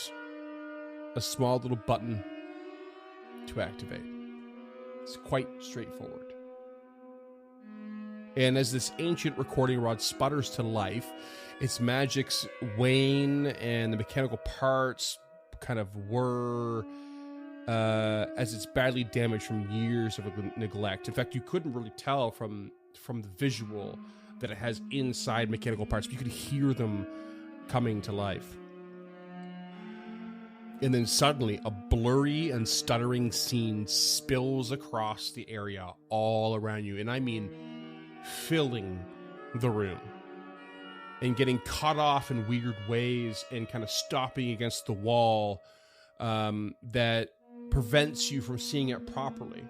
E: a small little button to activate. It's quite straightforward. And as this ancient recording rod sputters to life, its magics wane and the mechanical parts kind of whir as it's badly damaged from years of neglect. In fact, you couldn't really tell from the visual that it has inside mechanical parts, but you could hear them coming to life. And then suddenly a blurry and stuttering scene spills across the area all around you, and I mean filling the room and getting cut off in weird ways and kind of stopping against the wall that prevents you from seeing it properly.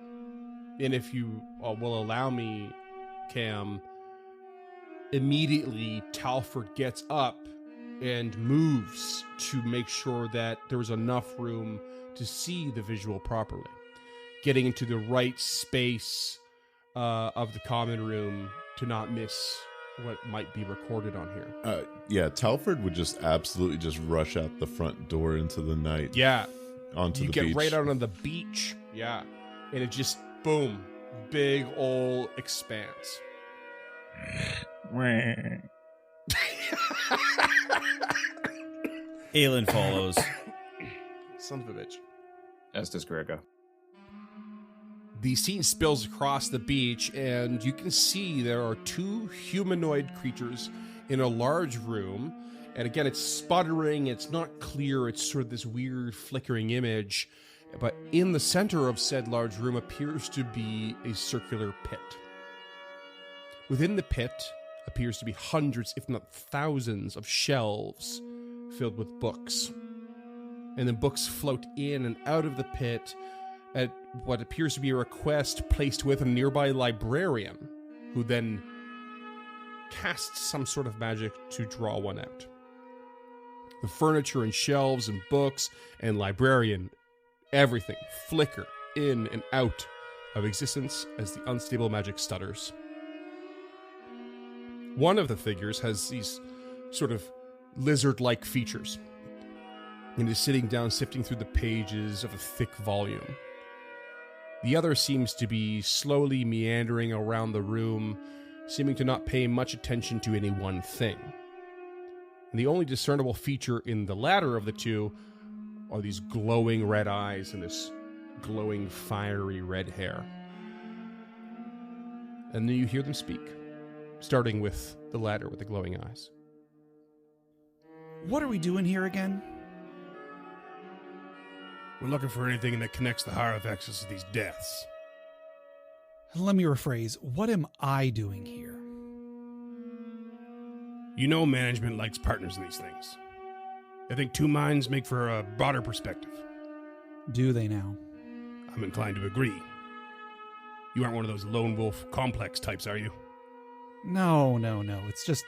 E: And if you will allow me, Cam, immediately Talford gets up and moves to make sure that there was enough room to see the visual properly, getting into the right space of the common room to not miss what might be recorded on here.
C: Yeah, Talford would just absolutely just rush out the front door into the night.
E: Yeah.
C: Onto the beach.
E: You get right out on the beach. Yeah. And it just, boom, big old expanse.
B: Aelin follows.
E: Son of a bitch.
D: As does Grega.
E: The scene spills across the beach, and you can see there are 2 humanoid creatures in a large room. And again, it's sputtering, it's not clear, it's sort of this weird flickering image. But in the center of said large room appears to be a circular pit. Within the pit appears to be hundreds, if not thousands, of shelves filled with books. And then books float in and out of the pit at what appears to be a request placed with a nearby librarian, who then casts some sort of magic to draw one out. The furniture and shelves and books and librarian, everything flicker in and out of existence as the unstable magic stutters. One of the figures has these sort of lizard-like features and is sitting down sifting through the pages of a thick volume. The other seems to be slowly meandering around the room, seeming to not pay much attention to any one thing. And the only discernible feature in the latter of the two are these glowing red eyes and this glowing fiery red hair. And then you hear them speak, starting with the latter with the glowing eyes.
I: What are we doing here again?
A: We're looking for anything that connects the hierophexes to these deaths.
I: Let me rephrase. What am I doing here?
A: You know management likes partners in these things. I think 2 minds make for a broader perspective.
I: Do they now?
A: I'm inclined to agree. You aren't one of those lone wolf complex types, are you?
I: No. It's just...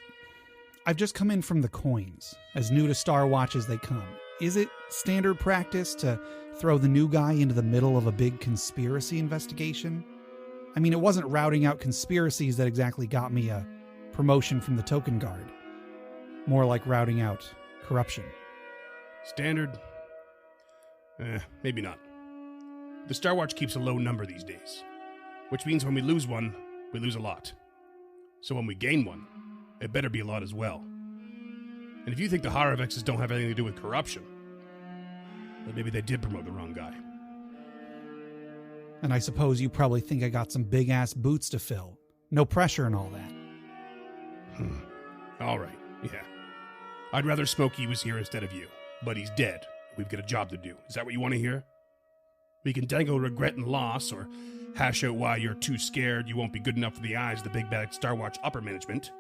I: I've just come in from the coins, as new to Starwatch as they come. Is it standard practice to throw the new guy into the middle of a big conspiracy investigation? I mean, it wasn't routing out conspiracies that exactly got me a promotion from the token guard. More like routing out corruption.
A: Standard? Maybe not. The Starwatch keeps a low number these days, which means when we lose one, we lose a lot. So when we gain one, it better be a lot as well. And if you think the Hierovexes don't have anything to do with corruption, then maybe they did promote the wrong guy.
I: And I suppose you probably think I got some big-ass boots to fill, No pressure and all that.
A: All right, yeah. I'd rather Smokey was here instead of you, but he's dead. We've got a job to do. Is that what you want to hear? We can dangle regret and loss, or hash out why you're too scared you won't be good enough for the eyes of the big bad Starwatch upper management.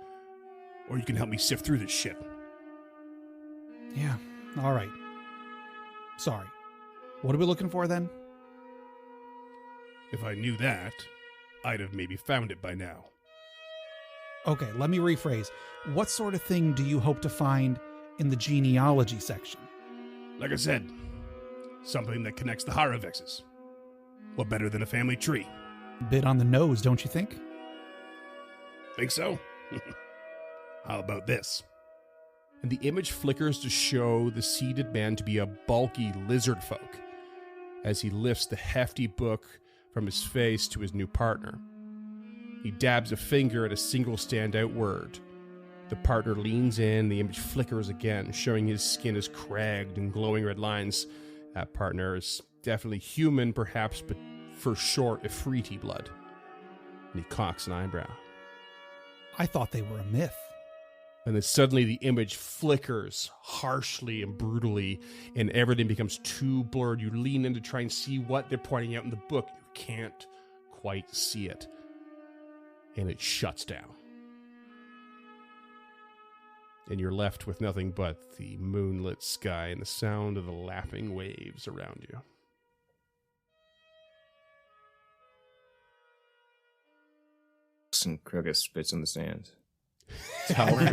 A: Or you can help me sift through this shit.
I: Yeah, all right. Sorry. What are we looking for then?
A: If I knew that, I'd have maybe found it by now.
I: Okay, let me rephrase. What sort of thing do you hope to find in the genealogy section?
A: Like I said, something that connects the Haravexes. What better than a family tree?
I: Bit on the nose, don't you think?
A: Think so? How about this?
E: And the image flickers to show the seated man to be a bulky lizard folk as he lifts the hefty book from his face to his new partner. He dabs a finger at a single standout word. The partner leans in, the image flickers again, showing his skin is cragged and glowing red lines. That partner is definitely human, perhaps, but for sure Ifriti blood. And he cocks an eyebrow.
I: I thought they were a myth.
E: And then suddenly the image flickers harshly and brutally, and everything becomes too blurred. You lean in to try and see what they're pointing out in the book. You can't quite see it. And it shuts down. And you're left with nothing but the moonlit sky and the sound of the lapping waves around you.
D: And Krugga spits in the sand.
C: God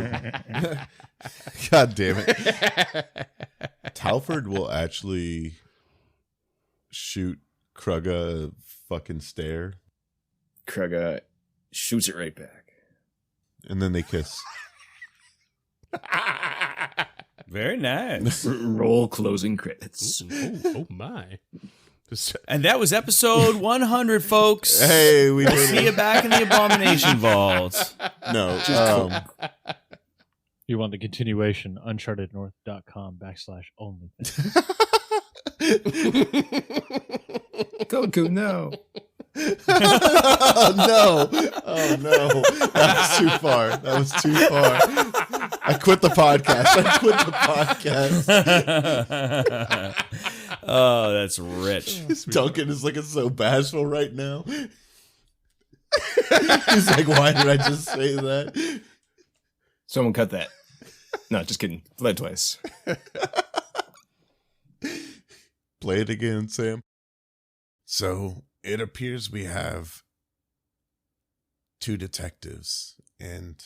C: damn it. Talford will actually shoot Krugga a fucking stare.
D: Krugga shoots it right back.
C: And then they kiss.
B: Very nice.
D: Roll closing credits.
E: Oh my.
B: And that was episode 100, folks.
C: Hey, we
B: We'll
C: did
B: see
C: it.
B: you back in the Abomination Vault.
C: No.
F: You want the continuation, unchartednorth.com/only.
D: Goku, no.
C: No. Oh, no. That was too far. That was too far. I quit the podcast.
B: Oh, that's rich.
C: Duncan is looking so bashful right now. He's like, why did I just say that?
D: Someone cut that. No, just kidding. Play it twice.
C: Play it again, Sam.
G: So it appears we have 2 detectives, and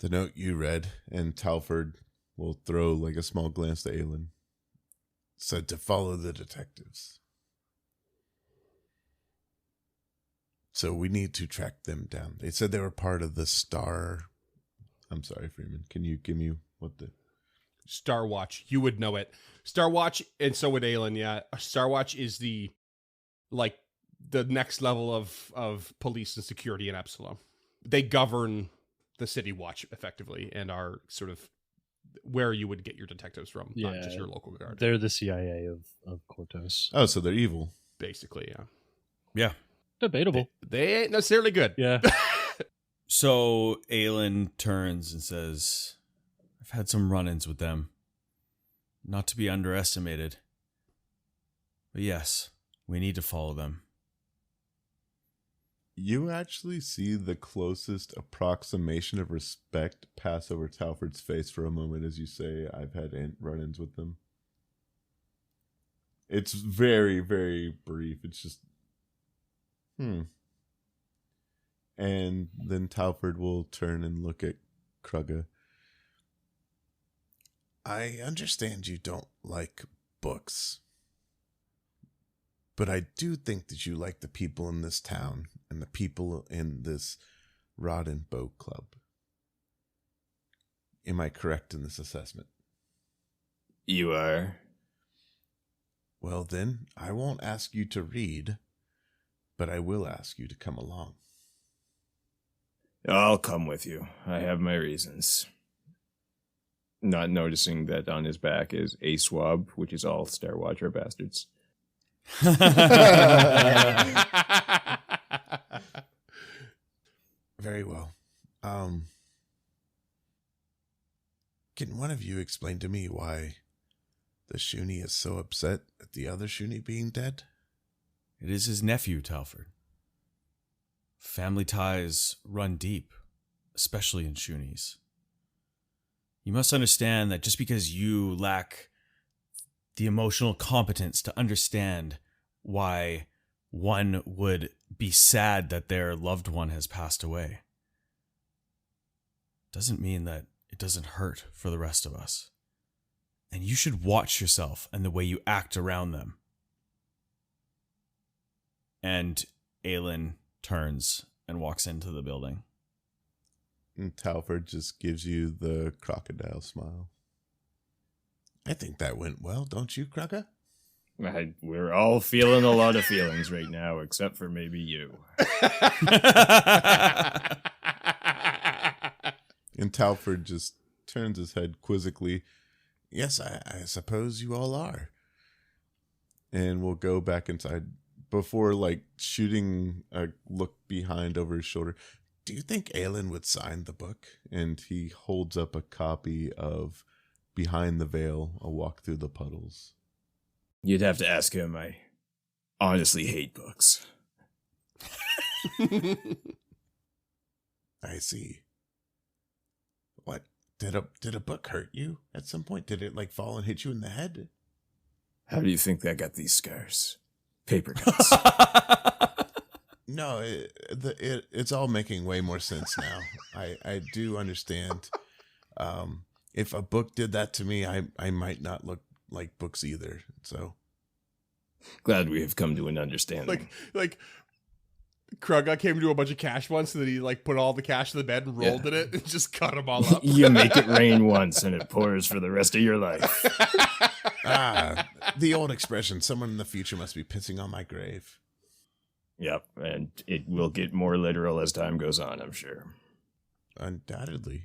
C: The note you read, and Talford will throw like a small glance to Aelin.
G: said to follow the detectives. So we need to track them down. They said they were part of the Star.
C: I'm sorry, Freeman. Can you give me what the...
E: Starwatch. You would know it. Starwatch, and so would Aelin, yeah. Starwatch is the next level of police and security in Epsilon. They govern the City Watch effectively and are sort of where you would get your detectives from, not just your local guard.
F: They're the CIA of Cortos.
C: Oh, so they're evil.
E: Basically, yeah.
B: Yeah.
F: Debatable.
E: They ain't necessarily good.
F: Yeah.
B: So Aelin turns and says, I've had some run-ins with them. Not to be underestimated. But yes, we need to follow them.
C: You actually see the closest approximation of respect pass over Talford's face for a moment as you say, I've had run-ins with them. It's very, very brief. It's just, And then Talford will turn and look at Krugga.
G: I understand you don't like books, but I do think that you like the people in this town and the people in this Rod and Bow Club. Am I correct in this assessment?
D: You are.
G: Well, then, I won't ask you to read, but I will ask you to come along.
D: I'll come with you. I have my reasons. Not noticing that on his back is a swab, which is all Starwatcher bastards.
G: Very well. Can one of you explain to me why the Shuni is so upset at the other Shuni being dead?
B: It is his nephew, Talford. Family ties run deep, especially in Shunis. You must understand that just because you lack the emotional competence to understand why one would be sad that their loved one has passed away, doesn't mean that it doesn't hurt for the rest of us. And you should watch yourself and the way you act around them. And Aelin turns and walks into the building.
C: And Talford just gives you the crocodile smile.
G: I think that went well, don't you, Krugga?
D: We're all feeling a lot of feelings right now, except for maybe you.
C: And Talford just turns his head quizzically.
G: Yes, I suppose you all are.
C: And we'll go back inside. Before, like, shooting a look behind over his shoulder,
G: Do you think Aelin would sign the book?
C: and he holds up a copy of Behind the Veil, A Walk Through the Puddles.
D: You'd have to ask him. I honestly hate books.
G: I see. What? Did a book hurt you at some point? Did it like fall and hit you in the head?
D: How do you think I got these scars? Paper cuts.
G: No, it's all making way more sense now. I do understand. If a book did that to me, I might not look like books either. So
D: Glad we have come to an understanding.
E: Like Krugga came to a bunch of cash once, and then he like put all the cash in the bed and rolled in it and just cut them all up.
D: You make it rain once and it pours for the rest of your life.
G: the old expression, someone in the future must be pissing on my grave.
D: Yep, and it will get more literal as time goes on, I'm sure.
G: Undoubtedly.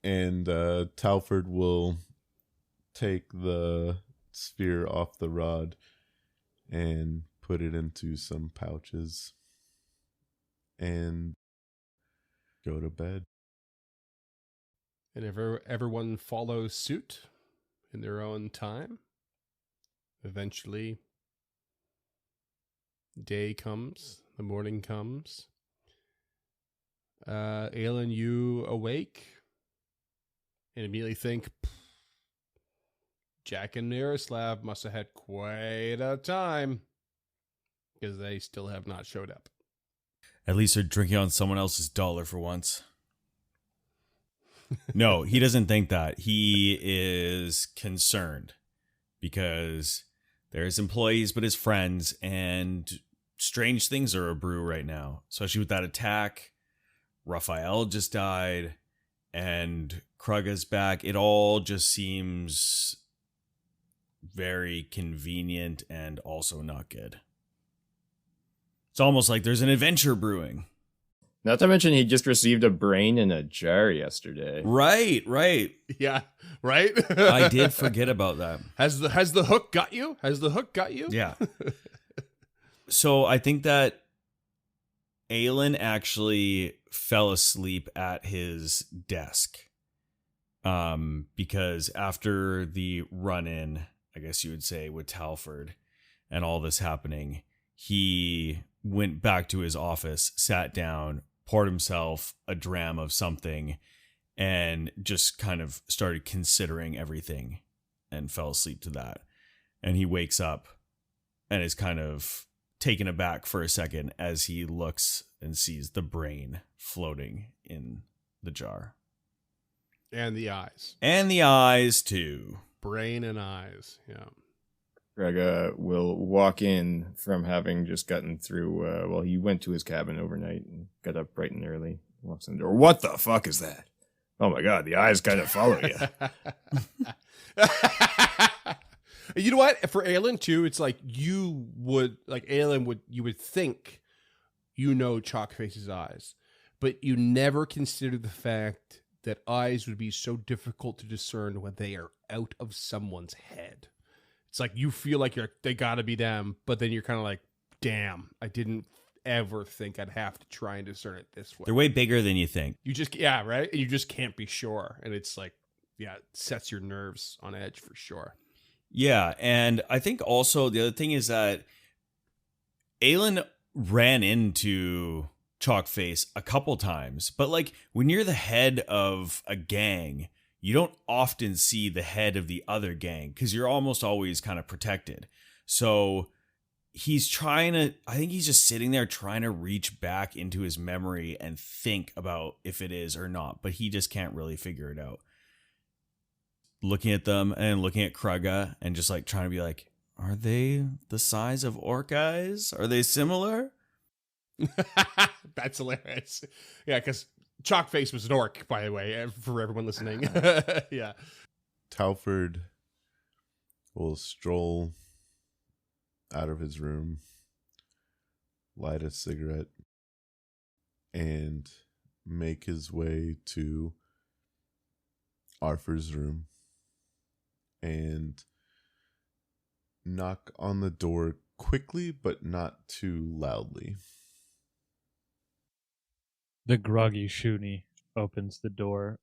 C: And Talford will take the sphere off the rod and put it into some pouches and go to bed.
E: And if everyone follows suit in their own time, eventually day comes, the morning comes. Aelin, you awake and immediately think, Jack and Miroslav must have had quite a time, because they still have not showed up.
B: At least they're drinking on someone else's dollar for once. No, he doesn't think that. He is concerned because there's employees but his friends, and strange things are a brew right now, especially with that attack. Raphael just died and Krugga's back. It all just seems very convenient and also not good. It's almost like there's an adventure brewing.
D: Not to mention he just received a brain in a jar yesterday.
B: Right.
E: Yeah, right?
B: I did forget about that.
E: Has the hook got you? Has the hook got you?
B: Yeah. So I think that Aelin actually fell asleep at his desk. Because after the run-in, I guess you would say, with Talford and all this happening, he went back to his office, sat down, poured himself a dram of something, and just kind of started considering everything and fell asleep to that. And he wakes up and is kind of taken aback for a second as he looks and sees the brain floating in the jar.
E: And the eyes.
B: And the eyes, too.
E: Brain and eyes, yeah.
D: Greg will walk in from having just gotten through, he went to his cabin overnight and got up bright and early. Walks in the door. What the fuck is that? Oh my God, the eyes kind of follow you.
E: You know what? For Aelin, too, it's like you would think Chalkface's eyes, but you never consider the fact that eyes would be so difficult to discern when they are out of someone's head. It's like you feel like they gotta be them, but then you're kind of like, damn, I didn't ever think I'd have to try and discern it this way.
B: They're way bigger than you think.
E: You just, yeah, right? And you just can't be sure. And it's like, yeah, it sets your nerves on edge for sure.
B: Yeah, and I think also the other thing is that Aelin ran into Chalkface a couple times, but like when you're the head of a gang, you don't often see the head of the other gang because you're almost always kind of protected. So I think he's just sitting there trying to reach back into his memory and think about if it is or not, but he just can't really figure it out. Looking at them and looking at Krugga and just like trying to be like, are they the size of orc eyes? Are they similar?
E: That's hilarious. Yeah, because Chalkface was an orc, by the way, for everyone listening. Yeah.
C: Talford will stroll out of his room, light a cigarette, and make his way to Arthur's room and knock on the door quickly but not too loudly.
F: The groggy Shuni opens the door,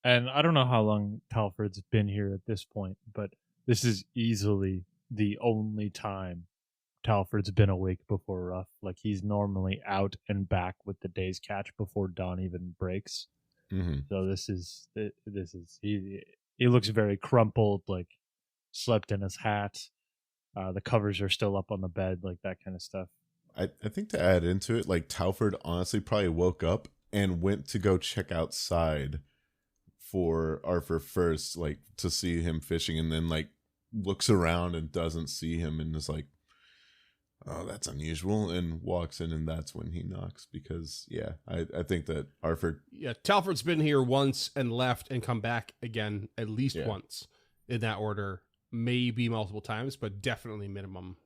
F: and I don't know how long Talford's been here at this point, but this is easily the only time Talford's been awake before Ruff. Like, he's normally out and back with the day's catch before dawn even breaks.
C: Mm-hmm.
F: So he looks very crumpled, like slept in his hat. The covers are still up on the bed, like that kind of stuff.
C: I think to add into it, like Talford honestly probably woke up and went to go check outside for Arthur first, like to see him fishing, and then like looks around and doesn't see him and is like, oh, that's unusual, and walks in, and that's when he knocks because, yeah, I think that Arthur...
E: Yeah, Talford's been here once and left and come back again at least once in that order. Maybe multiple times, but definitely minimum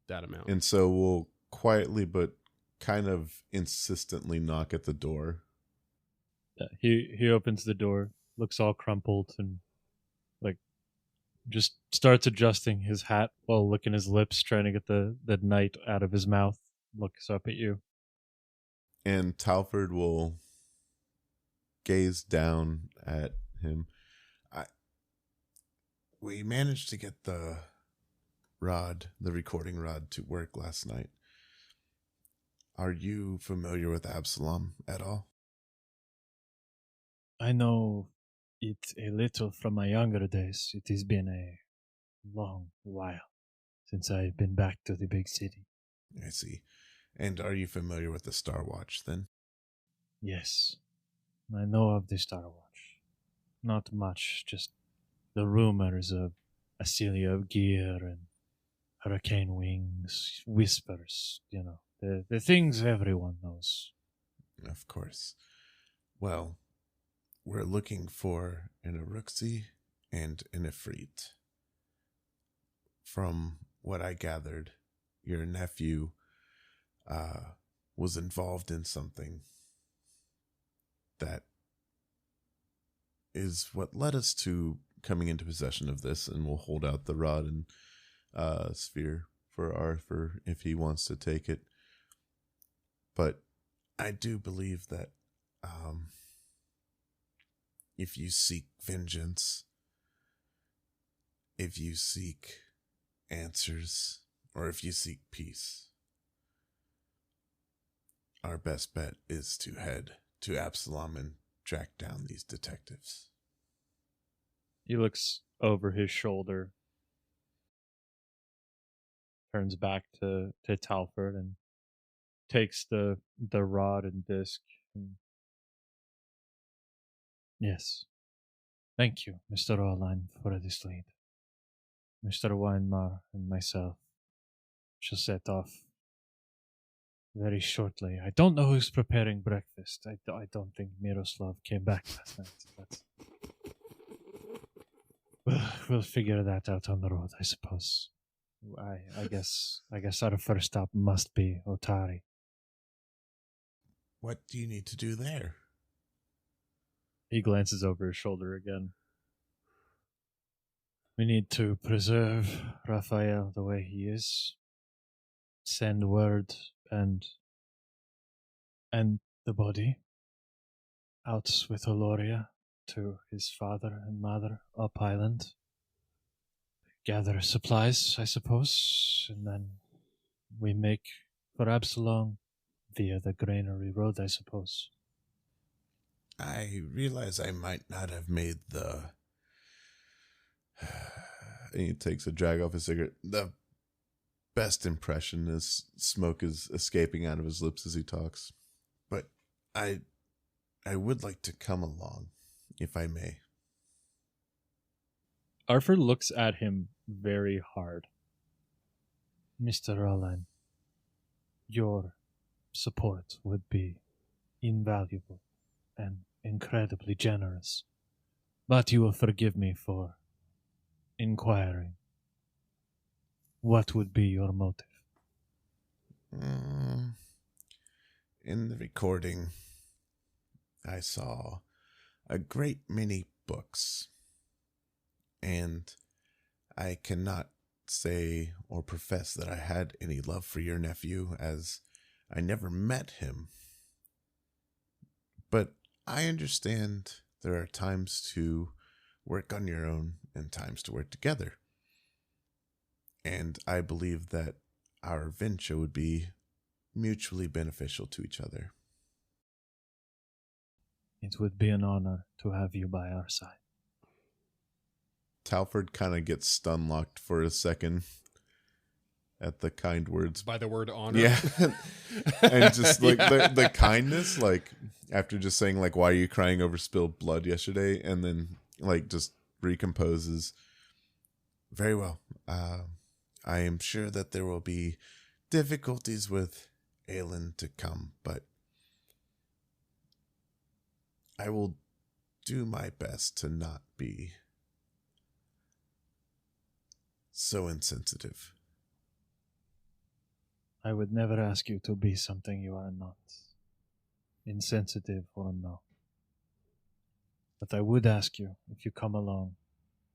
E: that amount.
C: And so we'll quietly but kind of insistently knock at the door.
F: He opens the door, looks all crumpled, and like just starts adjusting his hat while licking his lips, trying to get the night out of his mouth. Looks up at you.
C: And Talford will gaze down at him. We managed to get the recording rod to work last night. Are you familiar with Absalom at all?
F: I know it a little from my younger days. It has been a long while since I've been back to the big city.
C: I see. And are you familiar with the Starwatch then?
F: Yes, I know of the Starwatch. Not much, just the rumors of Acelia of Gear and Hurricane Wings, whispers, the things everyone knows.
C: Of course. Well, we're looking for an Uruxi and an Ifrit. From what I gathered, your nephew was involved in something that is what led us to coming into possession of this, and we'll hold out the rod and sphere for Arthur if he wants to take it. But I do believe that if you seek vengeance, if you seek answers, or if you seek peace, our best bet is to head to Absalom and track down these detectives.
F: He looks over his shoulder, turns back to Talford, and takes the rod and disc. And yes, thank you, Mr. Orline, for this lead. Mr. Weinmar and myself shall set off very shortly. I don't know who's preparing breakfast. I don't think Miroslav came back last night, but we'll figure that out on the road, I suppose. I guess our first stop must be Otari.
G: What do you need to do there?
F: He glances over his shoulder again. We need to preserve Raphael the way he is. Send word and the body out with Oloria to his father and mother up island. Gather supplies, I suppose, and then we make for Absalom via the Granary Road, I suppose.
G: I realize I might not have made the... And he takes a drag off his cigarette. The best impression as smoke is escaping out of his lips as he talks. But I would like to come along, if I may.
F: Arthur looks at him very hard. Mr. Rollin, your support would be invaluable and incredibly generous. But you will forgive me for inquiring. What would be your motive?
G: In the recording, I saw a great many books, and I cannot say or profess that I had any love for your nephew, as I never met him. But I understand there are times to work on your own and times to work together. And I believe that our venture would be mutually beneficial to each other.
F: It would be an honor to have you by our side.
G: Talford kind of gets stun-locked for a second at the kind words.
E: By the word honor.
G: Yeah. And just like the kindness, like after just saying like, why are you crying over spilled blood yesterday? And then like just recomposes. Very well. I am sure that there will be difficulties with Aelin to come, but I will do my best to not be so insensitive.
F: I would never ask you to be something you are not, insensitive or no. But I would ask you, if you come along,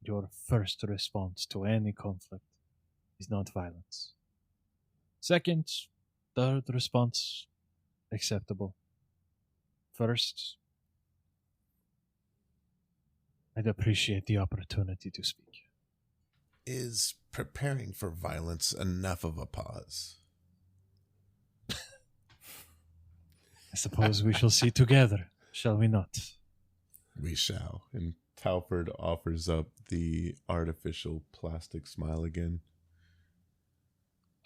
F: your first response to any conflict is not violence. Second, third response, acceptable. First, I'd appreciate the opportunity to speak.
G: Is preparing for violence enough of a pause?
F: I suppose we shall see together, shall we not?
G: We shall. And Talford offers up the artificial plastic smile again.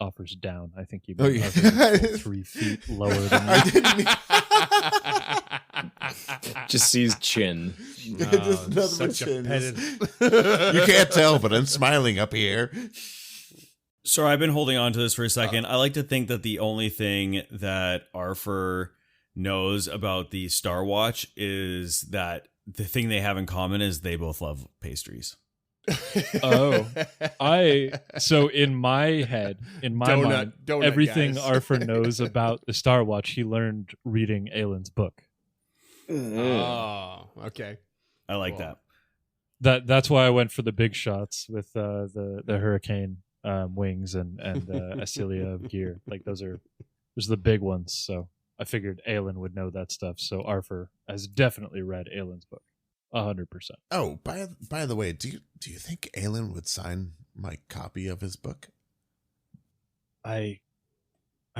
F: Offers down. I think you
G: Oh, yeah.
F: 3 feet lower than
G: I
F: me.
G: didn't mean...
D: Just sees chin.
G: Just nothing but
E: such a
G: chins.
E: pedant.
G: You can't tell, but I'm smiling up here.
B: So I've been holding on to this for a second. I like to think that the only thing that Arthur knows about the Starwatch is that the thing they have in common is they both love pastries.
F: So in my head, in my mind,
E: donut
F: everything
E: guys.
F: Arthur knows about the Starwatch, he learned reading Aelin's book.
E: Oh, okay.
B: I like
E: Cool.
B: that.
F: That's why I went for the big shots with the hurricane wings and Acilia of gear. Like those are the big ones. So I figured Aelin would know that stuff. So Arthur has definitely read Aelin's book, 100%.
G: Oh, by the way, do you think Aelin would sign my copy of his book?
F: I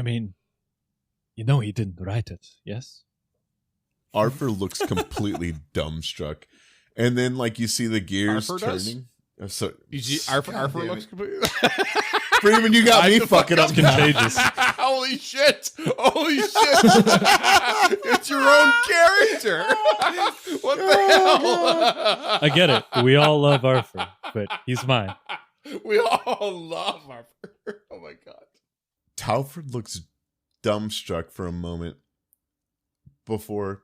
F: mean, he didn't write it, yes?
G: Arthur looks completely dumbstruck. And then like you see the gears
E: Arthur does?
G: turning. Oh, so,
E: Arthur
G: God damn
E: looks
G: it.
E: completely.
G: Freeman, you got me fucking up.
F: Contagious.
E: Holy shit! Holy shit! It's your own character. What the hell?
F: I get it. We all love Arthur, but he's mine.
E: We all love Arthur. Oh my god.
G: Talford looks dumbstruck for a moment before,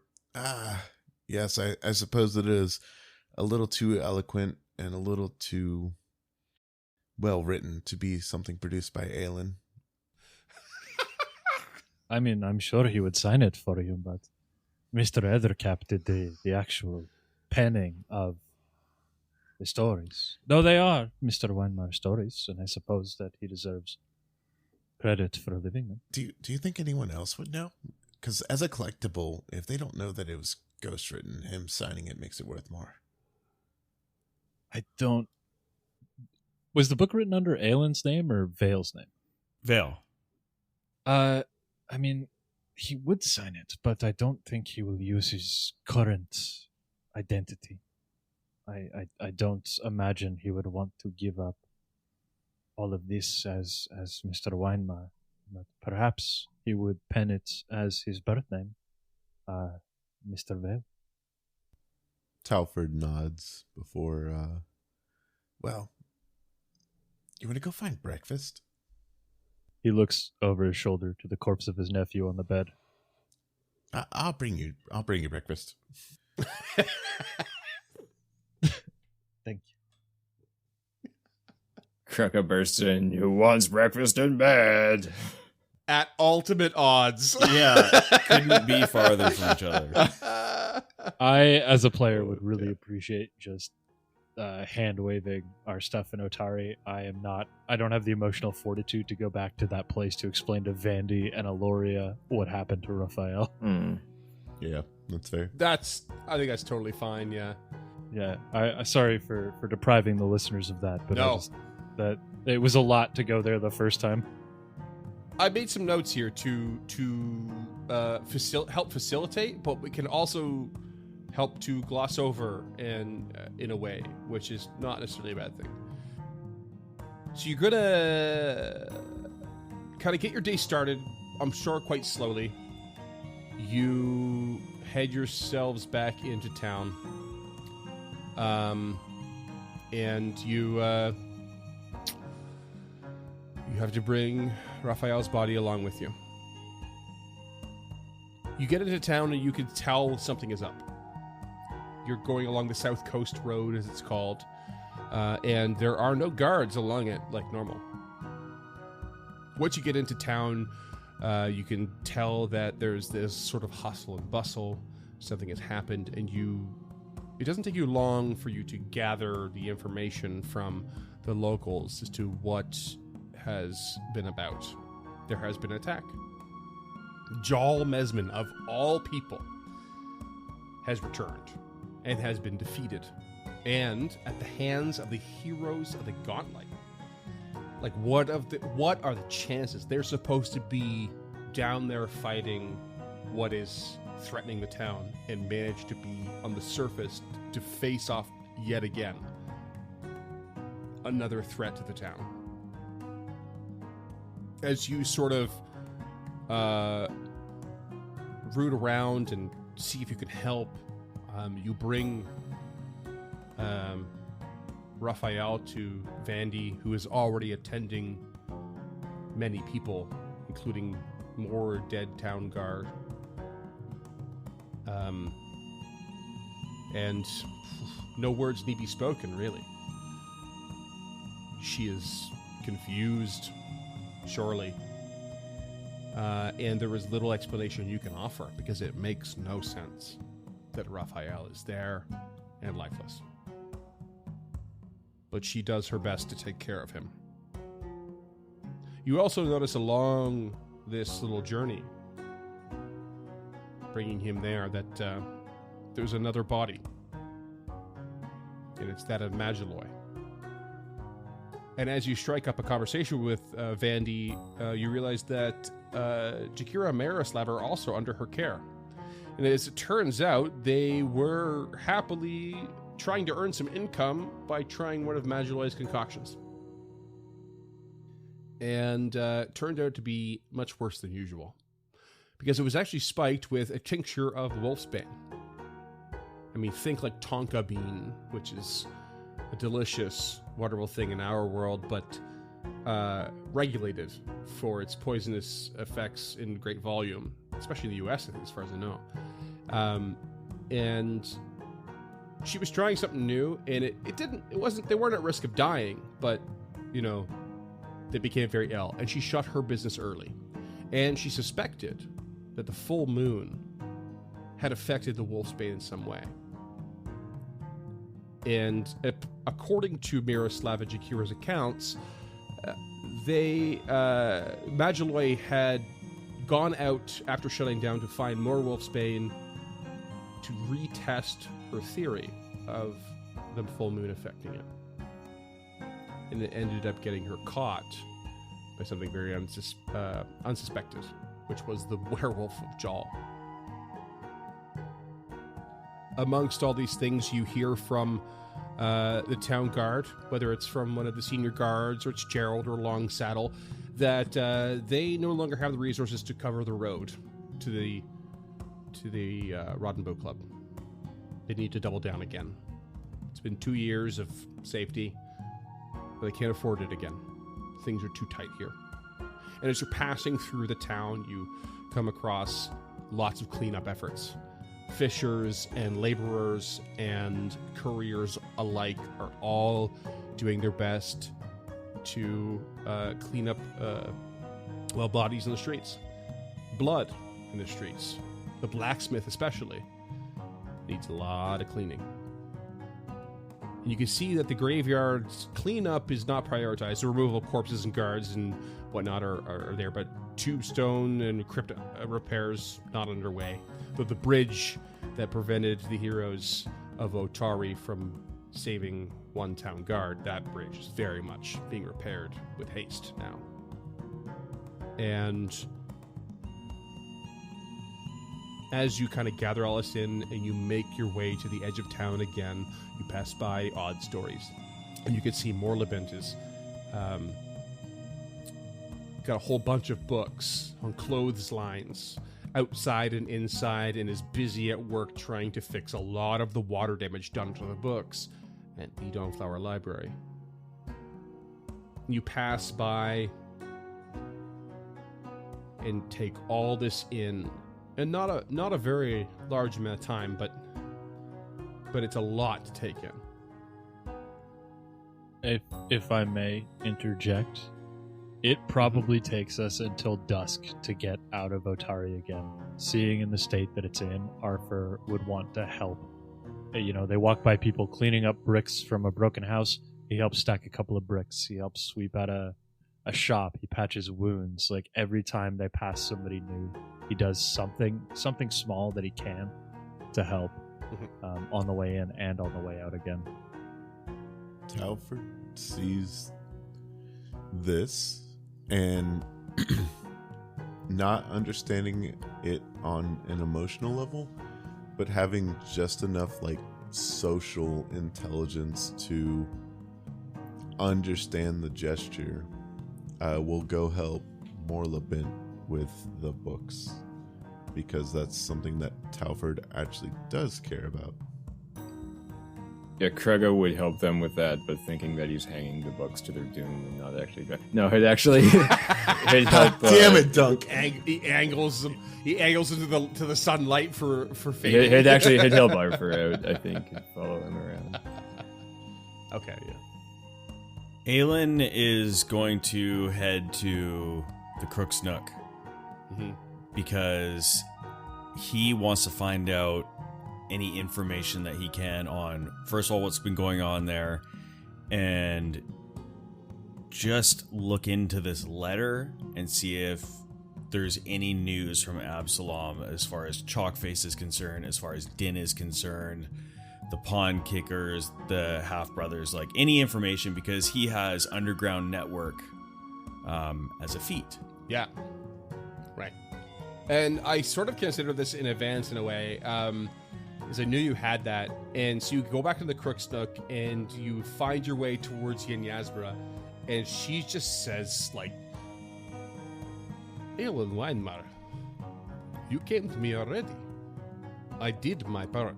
G: yes, I suppose it is a little too eloquent and a little too well written to be something produced by Aelin.
F: I mean, I'm sure he would sign it for you, but Mr. Ethercap did the actual penning of the stories. Though they are Mr. Weinmar stories, and I suppose that he deserves credit for living them.
G: Do you think anyone else would know? Because as a collectible, if they don't know that it was ghostwritten, him signing it makes it worth more.
F: I don't... Was the book written under Aelin's name or Vale's name?
B: Vale.
F: I mean, he would sign it, but I don't think he will use his current identity. I don't imagine he would want to give up all of this as Mr. Weinmar, but perhaps he would pen it as his birth name, Mr. Vale.
G: Talford nods before, well, you want to go find breakfast?
F: He looks over his shoulder to the corpse of his nephew on the bed.
G: I'll bring you breakfast.
F: Thank you.
D: Krucka bursts in. Who wants breakfast in bed?
E: At ultimate odds.
B: Yeah, couldn't be farther from each other.
F: I, as a player, would really appreciate just hand waving our stuff in Otari. I don't have the emotional fortitude to go back to that place to explain to Vandy and Aloria what happened to Raphael.
G: Yeah, that's fair.
E: I think that's totally fine. Yeah.
F: Yeah, I sorry for depriving the listeners of that, but
E: No.
F: that it was a lot to go there the first time.
E: I made some notes here to help facilitate, but we can also help to gloss over and in a way, which is not necessarily a bad thing. So you're gonna kind of get your day started, I'm sure quite slowly. You head yourselves back into town. And you have to bring Raphael's body along with you. You get into town and you can tell something is up. You're going along the South Coast Road, as it's called, and there are no guards along it like normal. Once you get into town, you can tell that there's this sort of hustle and bustle. Something has happened, and it doesn't take you long for you to gather the information from the locals as to what has been about. There has been an attack. Jal Mesmin, of all people, has returned and has been defeated. And at the hands of the heroes of the Gauntlet. Like, what are the chances? They're supposed to be down there fighting what is threatening the town and manage to be on the surface to face off yet again another threat to the town. As you sort of root around and see if you can help, you bring Raphael to Vandy, who is already attending many people, including more dead town guard. And no words need be spoken, really. She is confused, surely. And there is little explanation you can offer, because it makes no sense that Raphael is there and lifeless. But she does her best to take care of him. You also notice along this little journey, bringing him there, that there's another body. And it's that of Magilloy. And as you strike up a conversation with Vandy, you realize that Jakira and Marislav are also under her care. And as it turns out, they were happily trying to earn some income by trying one of Magilloy's concoctions. And it turned out to be much worse than usual, because it was actually spiked with a tincture of wolfsbane. I mean, think like tonka bean, which is a delicious, wonderful thing in our world, but regulated for its poisonous effects in great volume, especially in the US, as far as I know. And she was trying something new, and they weren't at risk of dying, but, they became very ill, and she shut her business early. And she suspected that the full moon had affected the wolfsbane in some way. And according to Miroslava Jakira's accounts, Magilloy had gone out after shutting down to find more wolfsbane to retest her theory of the full moon affecting it. And it ended up getting her caught by something very unsuspected, which was the werewolf of Jal. Amongst all these things, you hear from the town guard, whether it's from one of the senior guards or it's Gerald or Longsaddle, that they no longer have the resources to cover the road to the Rod and Bow Club. They need to double down again. It's been 2 years of safety, but they can't afford it again. Things are too tight here. And as you're passing through the town, you come across lots of cleanup efforts. Fishers and laborers and couriers alike are all doing their best to clean up bodies in the streets, blood in the streets. The blacksmith especially needs a lot of cleaning. And you can see that the graveyard's cleanup is not prioritized. The removal of corpses and guards and whatnot are there, but tombstone and crypt repairs not underway. Though the bridge that prevented the heroes of Otari from saving one town guard, that bridge is very much being repaired with haste now. And as you kind of gather all this in and you make your way to the edge of town again, you pass by Odd Stories. And you can see Morlabent is got a whole bunch of books on clotheslines outside and inside, and is busy at work trying to fix a lot of the water damage done to the books at the Dawnflower Library. You pass by and take all this in, and not a very large amount of time, but it's a lot to take in.
F: If I may interject, it probably takes us until dusk to get out of Otari again. Seeing in the state that it's in, Arthur would want to help. You know, they walk by people cleaning up bricks from a broken house. He helps stack a couple of bricks. He helps sweep out a shop. He patches wounds. Like, every time they pass somebody new, he does something small that he can to help on the way in and on the way out again.
G: Talford sees this and not understanding it on an emotional level, but having just enough like social intelligence to understand the gesture, will go help Morlabent with the books, because that's something that Talford actually does care about.
D: Yeah, Krega would help them with that, but thinking that he's hanging the books to their doom and not actually. No, it actually he'd help.
G: Damn it, Dunk!
E: He angles into the sunlight for fading.
D: He'd help Arthur out, I think, and follow him around.
E: Okay, yeah.
B: Aelin is going to head to the Crook's Nook because he wants to find out any information that he can on, first of all, what's been going on there, and just look into this letter and see if there's any news from Absalom as far as Chalkface is concerned, as far as Din is concerned, the Pawn Kickers, the half-brothers, like any information, because he has underground network as a feat.
E: Yeah. Right. And I sort of consider this in advance in a way, because I knew you had that. And so you go back to the Crook's Nook and you find your way towards Yin Yasbra, and she just says, like, Aelin Weinmar, you came to me already. I did my part.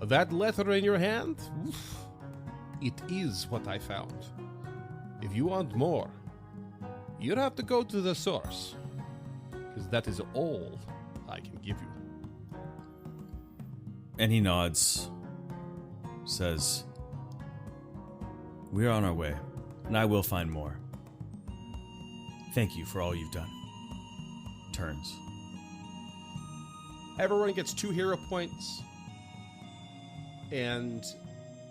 E: That letter in your hand? Oof, it is what I found. If you want more, you'll have to go to the source, because that is all I can give you.
B: And he nods, says, we're on our way, and I will find more. Thank you for all you've done. Turns.
E: Everyone gets 2 hero points. And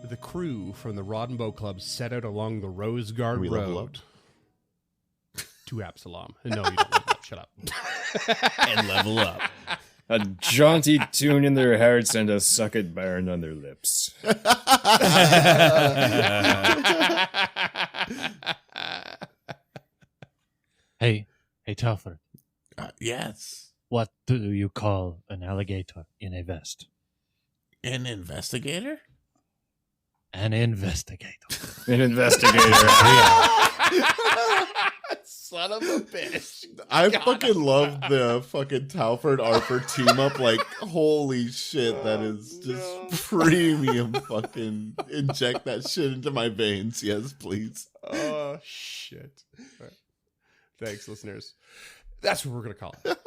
E: the crew from the Rod and Bow Club set out along the Rose Guard
G: We level
E: Road. to Absalom. No, you don't level up. Shut up.
B: And level up.
D: A jaunty tune in their hearts and a sucket burn on their lips.
H: Hey, Telford,
G: Yes.
H: what do you call an alligator in a vest?
G: An investigator?
H: An investigator.
D: An investigator.
E: Son of a bitch.
C: I fucking love the fucking Talford Arthur team up. Like, holy shit, that is just premium fucking inject that shit into my veins. Yes, please.
E: Oh, shit. All right. Thanks, listeners. That's what we're going to call it.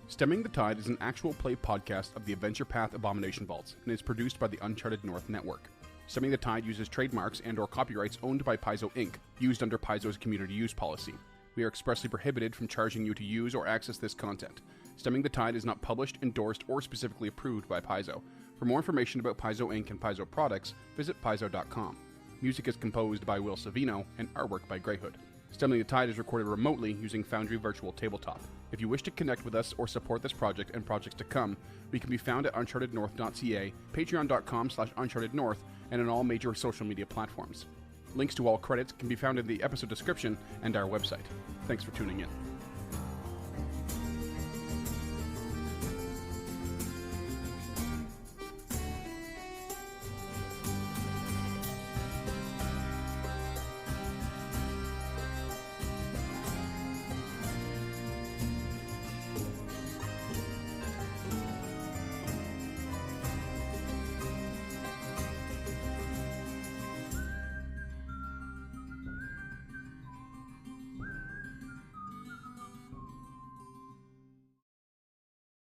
E: Stemming the Tide is an actual play podcast of the Adventure Path Abomination Vaults and is produced by the Uncharted North Network. Stemming the Tide uses trademarks and/or copyrights owned by Paizo Inc., used under Paizo's community use policy. We are expressly prohibited from charging you to use or access this content. Stemming the Tide is not published, endorsed, or specifically approved by Paizo. For more information about Paizo Inc. and Paizo products, visit paizo.com. Music is composed by Will Savino and artwork by Greyhood. Stemming the Tide is recorded remotely using Foundry Virtual Tabletop. If you wish to connect with us or support this project and projects to come, we can be found at unchartednorth.ca, patreon.com/unchartednorth, and on all major social media platforms. Links to all credits can be found in the episode description and our website. Thanks for tuning in.